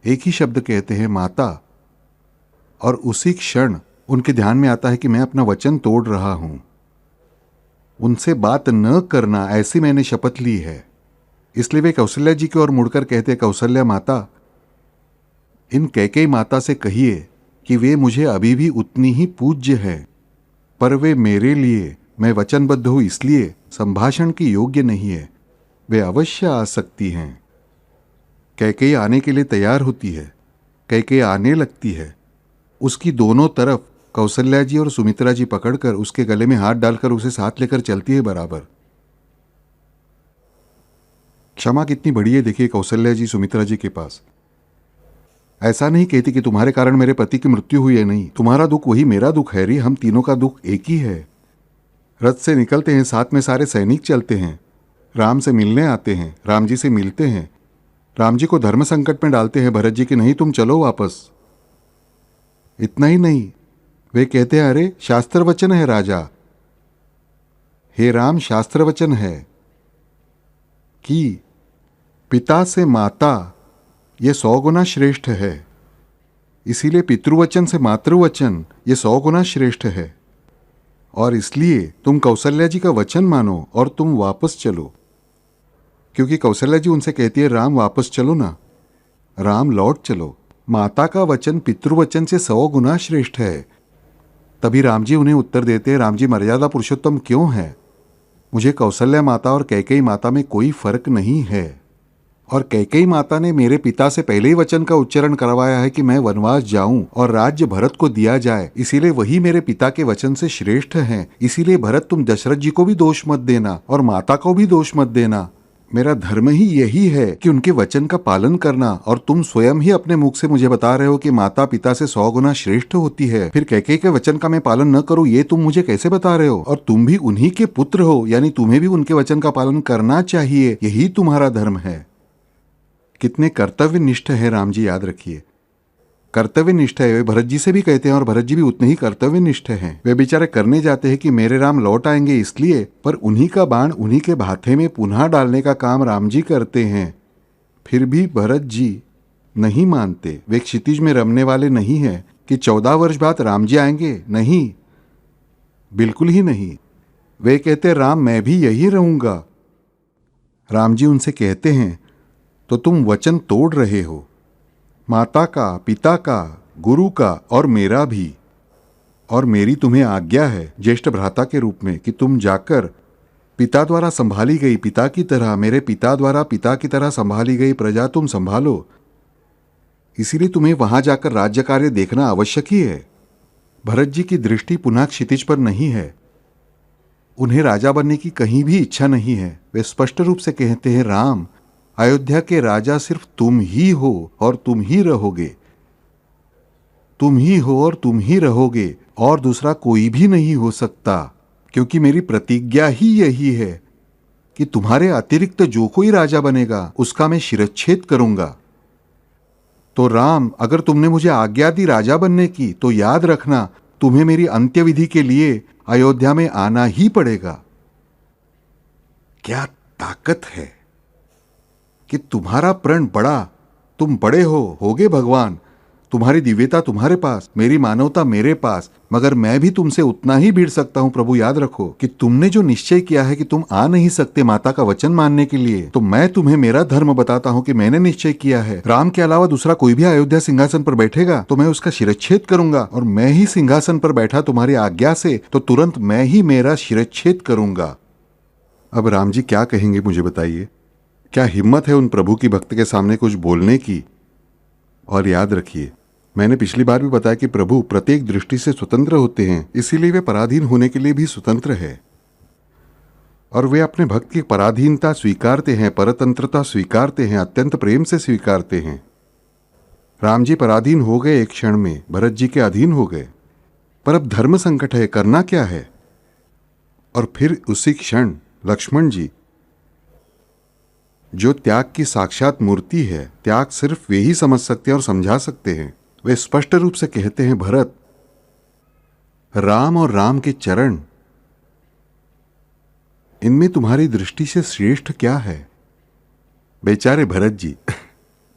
एक ही शब्द कहते हैं माता, और उसी क्षण उनके ध्यान में आता है कि मैं अपना वचन तोड़ रहा हूं। उनसे बात न करना, ऐसी मैंने शपथ ली है। इसलिए वे कौशल्या जी की ओर मुड़कर कहते हैं, कौशल्या माता, इन कैकेयी माता से कहिए कि वे मुझे अभी भी उतनी ही पूज्य है, पर वे मेरे लिए, मैं वचनबद्ध हूं इसलिए संभाषण की योग्य नहीं है। वे अवश्य आ सकती हैं। कैकेयी आने के लिए तैयार होती है। कैकेयी आने लगती है। उसकी दोनों तरफ कौशल्या जी और सुमित्रा जी पकड़कर उसके गले में हाथ डालकर उसे साथ लेकर चलती है बराबर। क्षमा कितनी बड़ी है देखिए कौशल्या जी सुमित्रा जी के पास। ऐसा नहीं कहती कि तुम्हारे कारण मेरे पति की मृत्यु हुई है, नहीं, तुम्हारा दुख वही मेरा दुख है री, हम तीनों का दुख एक ही है। रथ से निकलते हैं, साथ में सारे सैनिक चलते हैं, राम से मिलने आते हैं, राम जी से मिलते हैं, राम जी को धर्म संकट में डालते हैं भरत जी कि नहीं तुम चलो वापस। इतना ही नहीं, वे कहते हैं, अरे शास्त्र वचन है राजा, हे राम शास्त्र वचन है कि पिता से माता ये 100 गुना श्रेष्ठ है, इसीलिए पितृवचन से मातृवचन ये 100 गुना श्रेष्ठ है, और इसलिए तुम कौशल्या जी का वचन मानो और तुम वापस चलो। क्योंकि कौशल्या जी उनसे कहती है, राम वापस चलो ना, राम लौट चलो, माता का वचन पितृवचन से 100 गुना श्रेष्ठ है। तभी राम जी उन्हें उत्तर देते हैं, राम जी मर्यादा पुरुषोत्तम क्यों है? मुझे कौशल्या माता और कैकेयी माता में कोई फर्क नहीं है, और कैकेयी माता ने मेरे पिता से पहले ही वचन का उच्चारण करवाया है कि मैं वनवास जाऊं और राज्य भरत को दिया जाए, इसीलिए वही मेरे पिता के वचन से श्रेष्ठ हैं। इसीलिए भरत तुम दशरथ जी को भी दोष मत देना और माता को भी दोष मत देना। मेरा धर्म ही यही है कि उनके वचन का पालन करना, और तुम स्वयं ही अपने मुख से मुझे बता रहे हो कि माता पिता से 100 गुना श्रेष्ठ होती है, फिर कैकेयी के वचन का मैं पालन न करूं, ये तुम मुझे कैसे बता रहे हो? और तुम भी उन्हीं के पुत्र हो, यानी तुम्हें भी उनके वचन का पालन करना चाहिए, यही तुम्हारा धर्म है। कितने कर्तव्यनिष्ठ है राम जी, याद रखिए, कर्तव्यनिष्ठ है। वे भरत जी से भी कहते हैं और भरत जी भी उतने ही कर्तव्यनिष्ठ हैं। वे बेचारे करने जाते हैं कि मेरे राम लौट आएंगे इसलिए, पर उन्हीं का बाण उन्हीं के भाथे में पुनः डालने का काम राम जी करते हैं। फिर भी भरत जी नहीं मानते। वे क्षितिज में रमने वाले नहीं हैं कि 14 वर्ष बाद राम जी आएंगे, नहीं, बिल्कुल ही नहीं। वे कहते राम मैं भी यही रहूंगा। राम जी उनसे कहते हैं, तो तुम वचन तोड़ रहे हो, माता का, पिता का, गुरु का और मेरा भी, और मेरी तुम्हें आज्ञा है ज्येष्ठ भ्राता के रूप में कि तुम जाकर पिता द्वारा संभाली गई पिता की तरह, मेरे पिता द्वारा पिता की तरह संभाली गई प्रजा तुम संभालो। इसीलिए तुम्हें वहां जाकर राज्य कार्य देखना आवश्यक ही है। भरत जी की दृष्टि पुनः क्षितिज पर नहीं है, उन्हें राजा बनने की कहीं भी इच्छा नहीं है। वे स्पष्ट रूप से कहते हैं, राम अयोध्या के राजा सिर्फ तुम ही हो और तुम ही रहोगे, तुम ही हो और तुम ही रहोगे, और दूसरा कोई भी नहीं हो सकता, क्योंकि मेरी प्रतिज्ञा ही यही है कि तुम्हारे अतिरिक्त जो कोई राजा बनेगा उसका मैं शिरच्छेद करूंगा। तो राम, अगर तुमने मुझे आज्ञा दी राजा बनने की, तो याद रखना तुम्हें मेरी अंत्यविधि के लिए अयोध्या में आना ही पड़ेगा। क्या ताकत है कि तुम्हारा प्रण बड़ा, तुम बड़े होगे भगवान, तुम्हारी दिव्यता तुम्हारे पास, मेरी मानवता मेरे पास, मगर मैं भी तुमसे उतना ही भिड़ सकता हूँ। प्रभु याद रखो कि तुमने जो निश्चय किया है कि तुम आ नहीं सकते माता का वचन मानने के लिए, तो मैं तुम्हें मेरा धर्म बताता हूँ कि मैंने निश्चय किया है, राम के अलावा दूसरा कोई भी अयोध्या सिंहासन पर बैठेगा तो मैं उसका शिरच्छेद करूंगा, और मैं ही सिंहासन पर बैठा तुम्हारी आज्ञा से तो तुरंत मैं ही मेरा शिरच्छेद करूंगा। अब राम जी क्या कहेंगे मुझे बताइए? क्या हिम्मत है उन प्रभु की भक्त के सामने कुछ बोलने की? और याद रखिए, मैंने पिछली बार भी बताया कि प्रभु प्रत्येक दृष्टि से स्वतंत्र होते हैं, इसीलिए वे पराधीन होने के लिए भी स्वतंत्र है, और वे अपने भक्त की पराधीनता स्वीकारते हैं, परतंत्रता स्वीकारते हैं, अत्यंत प्रेम से स्वीकारते हैं। राम जी पराधीन हो गए एक क्षण में, भरत जी के अधीन हो गए, पर अब धर्म संकट है, करना क्या है? और फिर उसी क्षण लक्ष्मण जी, जो त्याग की साक्षात मूर्ति है, त्याग सिर्फ वे ही समझ सकते हैं और समझा सकते हैं, वे स्पष्ट रूप से कहते हैं, भरत, राम और राम के चरण, इनमें तुम्हारी दृष्टि से श्रेष्ठ क्या है? बेचारे भरत जी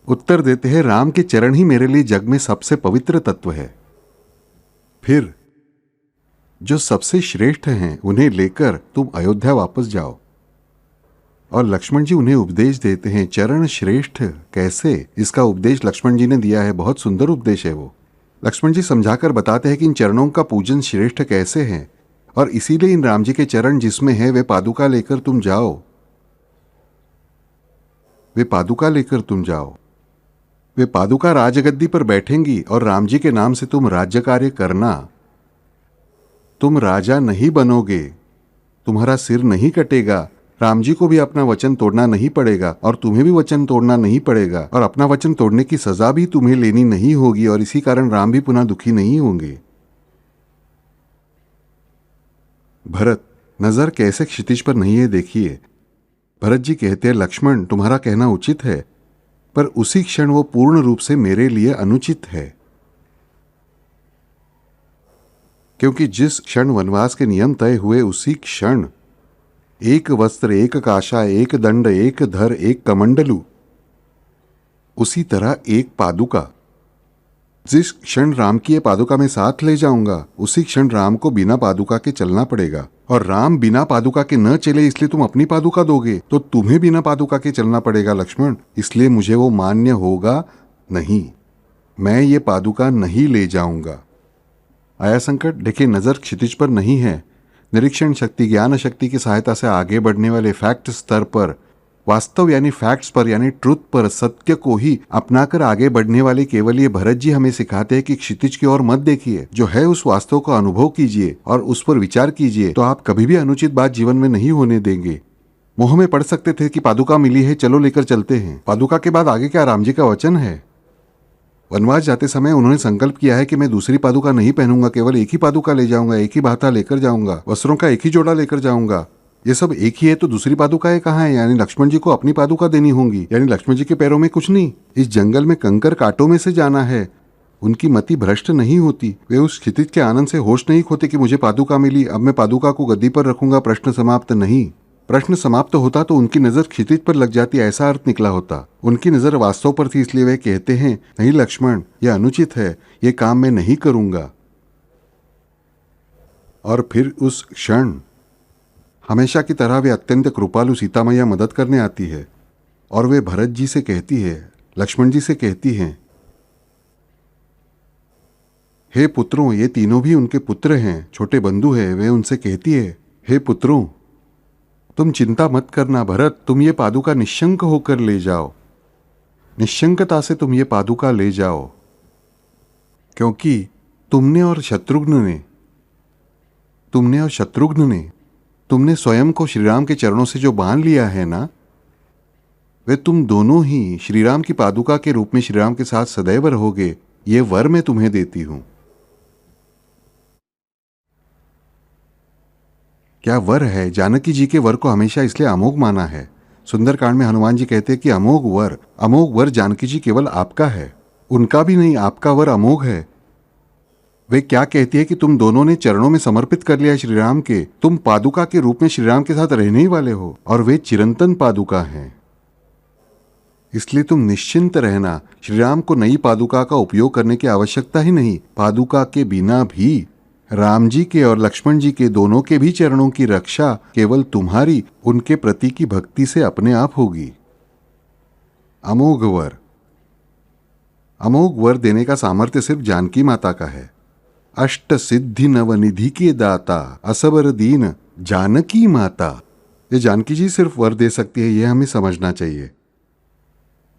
उत्तर देते हैं, राम के चरण ही मेरे लिए जग में सबसे पवित्र तत्व है। फिर जो सबसे श्रेष्ठ हैं उन्हें लेकर तुम अयोध्या वापस जाओ। और लक्ष्मण जी उन्हें उपदेश देते हैं, चरण श्रेष्ठ कैसे? इसका उपदेश लक्ष्मण जी ने दिया है, बहुत सुंदर उपदेश है वो। लक्ष्मण जी समझाकर बताते हैं कि इन चरणों का पूजन श्रेष्ठ कैसे है, और इसीलिए इन राम जी के चरण जिसमें है वे पादुका लेकर तुम जाओ, वे पादुका लेकर तुम जाओ। वे पादुका राजगद्दी पर बैठेंगी और राम जी के नाम से तुम राज्य कार्य करना। तुम राजा नहीं बनोगे, तुम्हारा सिर नहीं कटेगा, राम जी को भी अपना वचन तोड़ना नहीं पड़ेगा और तुम्हें भी वचन तोड़ना नहीं पड़ेगा, और अपना वचन तोड़ने की सजा भी तुम्हें लेनी नहीं होगी, और इसी कारण राम भी पुनः दुखी नहीं होंगे। भरत, नजर कैसे क्षितिज पर नहीं है देखिए। भरत जी कहते हैं, लक्ष्मण तुम्हारा कहना उचित है, पर उसी क्षण वो पूर्ण रूप से मेरे लिए अनुचित है, क्योंकि जिस क्षण वनवास के नियम तय हुए उसी क्षण एक वस्त्र, एक काशा, एक दंड, एक धर, एक कमंडलू, उसी तरह एक पादुका। जिस क्षण राम की ये पादुका मैं साथ ले जाऊंगा उसी क्षण राम को बिना पादुका के चलना पड़ेगा, और राम बिना पादुका के न चले इसलिए तुम अपनी पादुका दोगे, तो तुम्हें बिना पादुका के चलना पड़ेगा लक्ष्मण, इसलिए मुझे वो मान्य होगा नहीं, मैं ये पादुका नहीं ले जाऊंगा। आया संकट? देखिए, नजर क्षितिज पर नहीं है, निरीक्षण शक्ति, ज्ञान शक्ति की सहायता से आगे बढ़ने वाले फैक्ट स्तर पर, वास्तव यानी फैक्ट्स पर, यानी ट्रुथ पर, सत्य को ही अपनाकर आगे बढ़ने वाले केवल ये भरत जी हमें सिखाते हैं कि क्षितिज की ओर मत देखिए, जो है उस वास्तव का अनुभव कीजिए और उस पर विचार कीजिए, तो आप कभी भी अनुचित बात जीवन में नहीं होने देंगे। मोह में पड़ सकते थे कि पादुका मिली है, चलो लेकर चलते हैं। पादुका के बाद आगे क्या? राम जी का वचन है। वनवास जाते समय उन्होंने संकल्प किया है कि मैं दूसरी पादुका नहीं पहनूंगा, केवल एक ही पादुका ले जाऊंगा, एक ही बाता लेकर जाऊंगा, वस्त्रों का एक ही जोड़ा लेकर जाऊंगा। ये सब एक ही है तो दूसरी पादुकाएं कहाँ है? यानी लक्ष्मण जी को अपनी पादुका देनी होंगी, यानी लक्ष्मण जी के पैरों में कुछ नहीं। इस जंगल में कंकर कांटों में से जाना है। उनकी मति भ्रष्ट नहीं होती, वे उस क्षितिज के आनंद से होश नहीं खोते कि मुझे पादुका मिली, अब मैं पादुका को गद्दी पर रखूंगा, प्रश्न समाप्त नहीं। प्रश्न समाप्त होता तो उनकी नजर क्षितिज पर लग जाती, ऐसा अर्थ निकला होता। उनकी नजर वास्तव पर थी, इसलिए वे कहते हैं, नहीं लक्ष्मण, यह अनुचित है, यह काम मैं नहीं करूंगा। और फिर उस क्षण हमेशा की तरह वे अत्यंत कृपालु सीता मैया मदद करने आती है, और वे भरत जी से कहती है, लक्ष्मण जी से कहती हैं, हे पुत्रों, ये तीनों भी उनके पुत्र हैं, छोटे बंधु हैं। वे उनसे कहती है, हे पुत्रों, तुम चिंता मत करना भरत, तुम ये पादुका निशंक होकर ले जाओ, निशंकता से तुम ये पादुका ले जाओ, क्योंकि तुमने और शत्रुघ्न ने तुमने स्वयं को श्रीराम के चरणों से जो बांध लिया है ना, वे तुम दोनों ही श्रीराम की पादुका के रूप में श्रीराम के साथ सदैव रहोगे, ये वर मैं तुम्हें देती हूं। क्या वर है? जानकी जी के वर को हमेशा इसलिए अमोघ माना है। सुंदरकांड में हनुमान जी कहते हैं कि अमोघ वर जानकी जी केवल आपका है, उनका भी नहीं, आपका वर अमोघ है। वे क्या कहती है कि तुम दोनों ने चरणों में समर्पित कर लिया श्रीराम के, तुम पादुका के रूप में श्रीराम के साथ रहने ही वाले हो, और वे चिरंतन पादुका हैं। इसलिए तुम निश्चिंत रहना, श्री राम को नई पादुका का उपयोग करने की आवश्यकता ही नहीं। पादुका के बिना भी राम जी के और लक्ष्मण जी के दोनों के भी चरणों की रक्षा केवल तुम्हारी उनके प्रति की भक्ति से अपने आप होगी। अमोघ वर। अमोघ वर देने का सामर्थ्य सिर्फ जानकी माता का है। अष्ट सिद्धि नवनिधि के दाता असबर दीन जानकी माता। ये जानकी जी सिर्फ वर दे सकती है, यह हमें समझना चाहिए।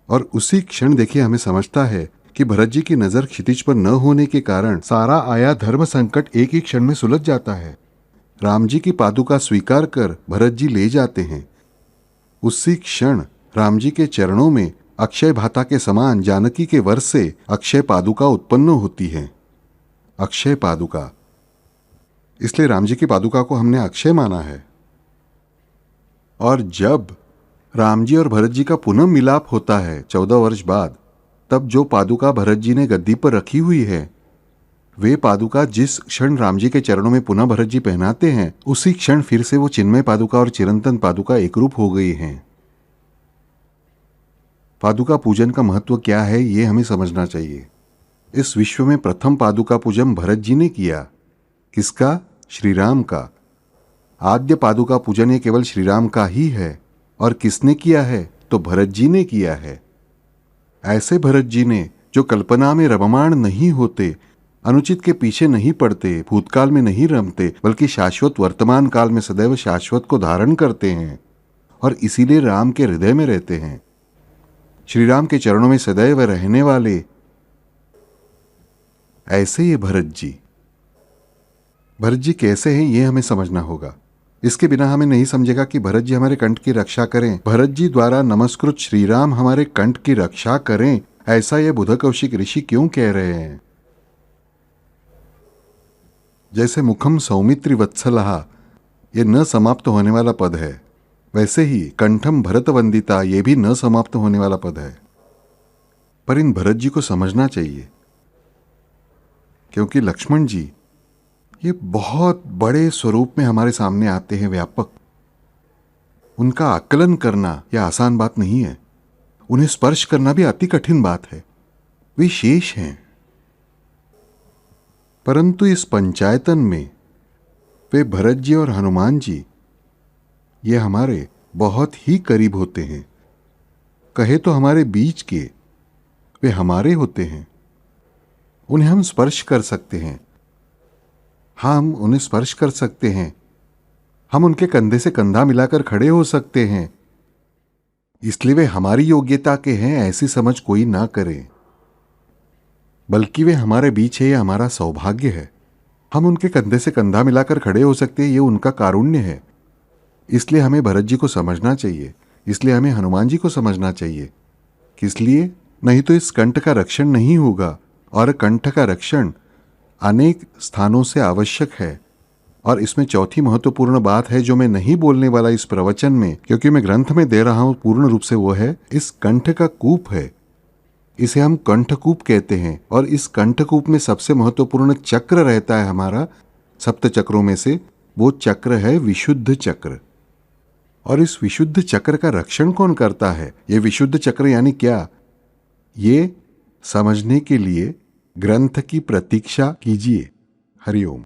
और उसी क्षण देखिए हमें समझता है कि भरत जी की नजर क्षितिज पर न होने के कारण सारा आया धर्म संकट एक ही क्षण में सुलझ जाता है। राम जी की पादुका स्वीकार कर भरत जी ले जाते हैं। उसी क्षण राम जी के चरणों में अक्षय भाता के समान जानकी के वर से अक्षय पादुका उत्पन्न होती है। अक्षय पादुका, इसलिए राम जी की पादुका को हमने अक्षय माना है। और जब राम जी और भरत जी का पुनः मिलाप होता है 14 वर्ष बाद, तब जो पादुका भरत जी ने गद्दी पर रखी हुई है, वे पादुका जिस क्षण राम जी के चरणों में पुनः भरत जी पहनाते हैं, उसी क्षण फिर से वो चिन्मय पादुका और चिरंतन पादुका एकरूप हो गई हैं। पादुका पूजन का महत्व क्या है, ये हमें समझना चाहिए। इस विश्व में प्रथम पादुका पूजन भरत जी ने किया। किसका? श्री राम का। आद्य पादुका पूजन ये केवल श्री राम का ही है। और किसने किया है? तो भरत जी ने किया है। ऐसे भरत जी ने जो कल्पना में रममाण नहीं होते, अनुचित के पीछे नहीं पड़ते, भूतकाल में नहीं रमते, बल्कि शाश्वत वर्तमान काल में सदैव शाश्वत को धारण करते हैं और इसीलिए राम के हृदय में रहते हैं। श्री राम के चरणों में सदैव रहने वाले ऐसे ये भरत जी। भरत जी कैसे हैं ये हमें समझना होगा। इसके बिना हमें नहीं समझेगा कि भरत जी हमारे कंठ की रक्षा करें। भरत जी द्वारा नमस्कृत श्री राम हमारे कंठ की रक्षा करें, ऐसा ये बुध कौशिक ऋषि क्यों कह रहे हैं? जैसे मुखम सौमित्री वत्सलहा ये न समाप्त होने वाला पद है, वैसे ही कंठम भरत वंदिता ये भी न समाप्त होने वाला पद है। पर इन भरत जी को समझना चाहिए, क्योंकि लक्ष्मण जी ये बहुत बड़े स्वरूप में हमारे सामने आते हैं, व्यापक। उनका आकलन करना यह आसान बात नहीं है। उन्हें स्पर्श करना भी अति कठिन बात है। वे शेष हैं, परंतु इस पंचायतन में वे भरत जी और हनुमान जी ये हमारे बहुत ही करीब होते हैं। कहे तो हमारे बीच के, वे हमारे होते हैं। उन्हें हम स्पर्श कर सकते हैं। हम उन्हें स्पर्श कर सकते हैं। हम उनके कंधे से कंधा मिलाकर खड़े हो सकते हैं। इसलिए वे हमारी योग्यता के हैं ऐसी समझ कोई ना करे, बल्कि वे हमारे बीच है, ये हमारा सौभाग्य है। हम उनके कंधे से कंधा मिलाकर खड़े हो सकते हैं, ये उनका कारुण्य है। इसलिए हमें भरत जी को समझना चाहिए, इसलिए हमें हनुमान जी को समझना चाहिए। किस लिए? नहीं तो इस कंठ का रक्षण नहीं होगा, और कंठ का रक्षण अनेक स्थानों से आवश्यक है। और इसमें चौथी महत्वपूर्ण बात है जो मैं नहीं बोलने वाला इस प्रवचन में, क्योंकि मैं ग्रंथ में दे रहा हूं पूर्ण रूप से, वो है इस कंठ का कूप है। इसे हम कंठकूप कहते हैं। और इस कंठकूप में सबसे महत्वपूर्ण चक्र रहता है हमारा, सप्त चक्रों में से वो चक्र है विशुद्ध चक्र। और इस विशुद्ध चक्र का रक्षण कौन करता है? ये विशुद्ध चक्र यानी क्या, ये समझने के लिए ग्रंथ की प्रतीक्षा कीजिए। हरिओम।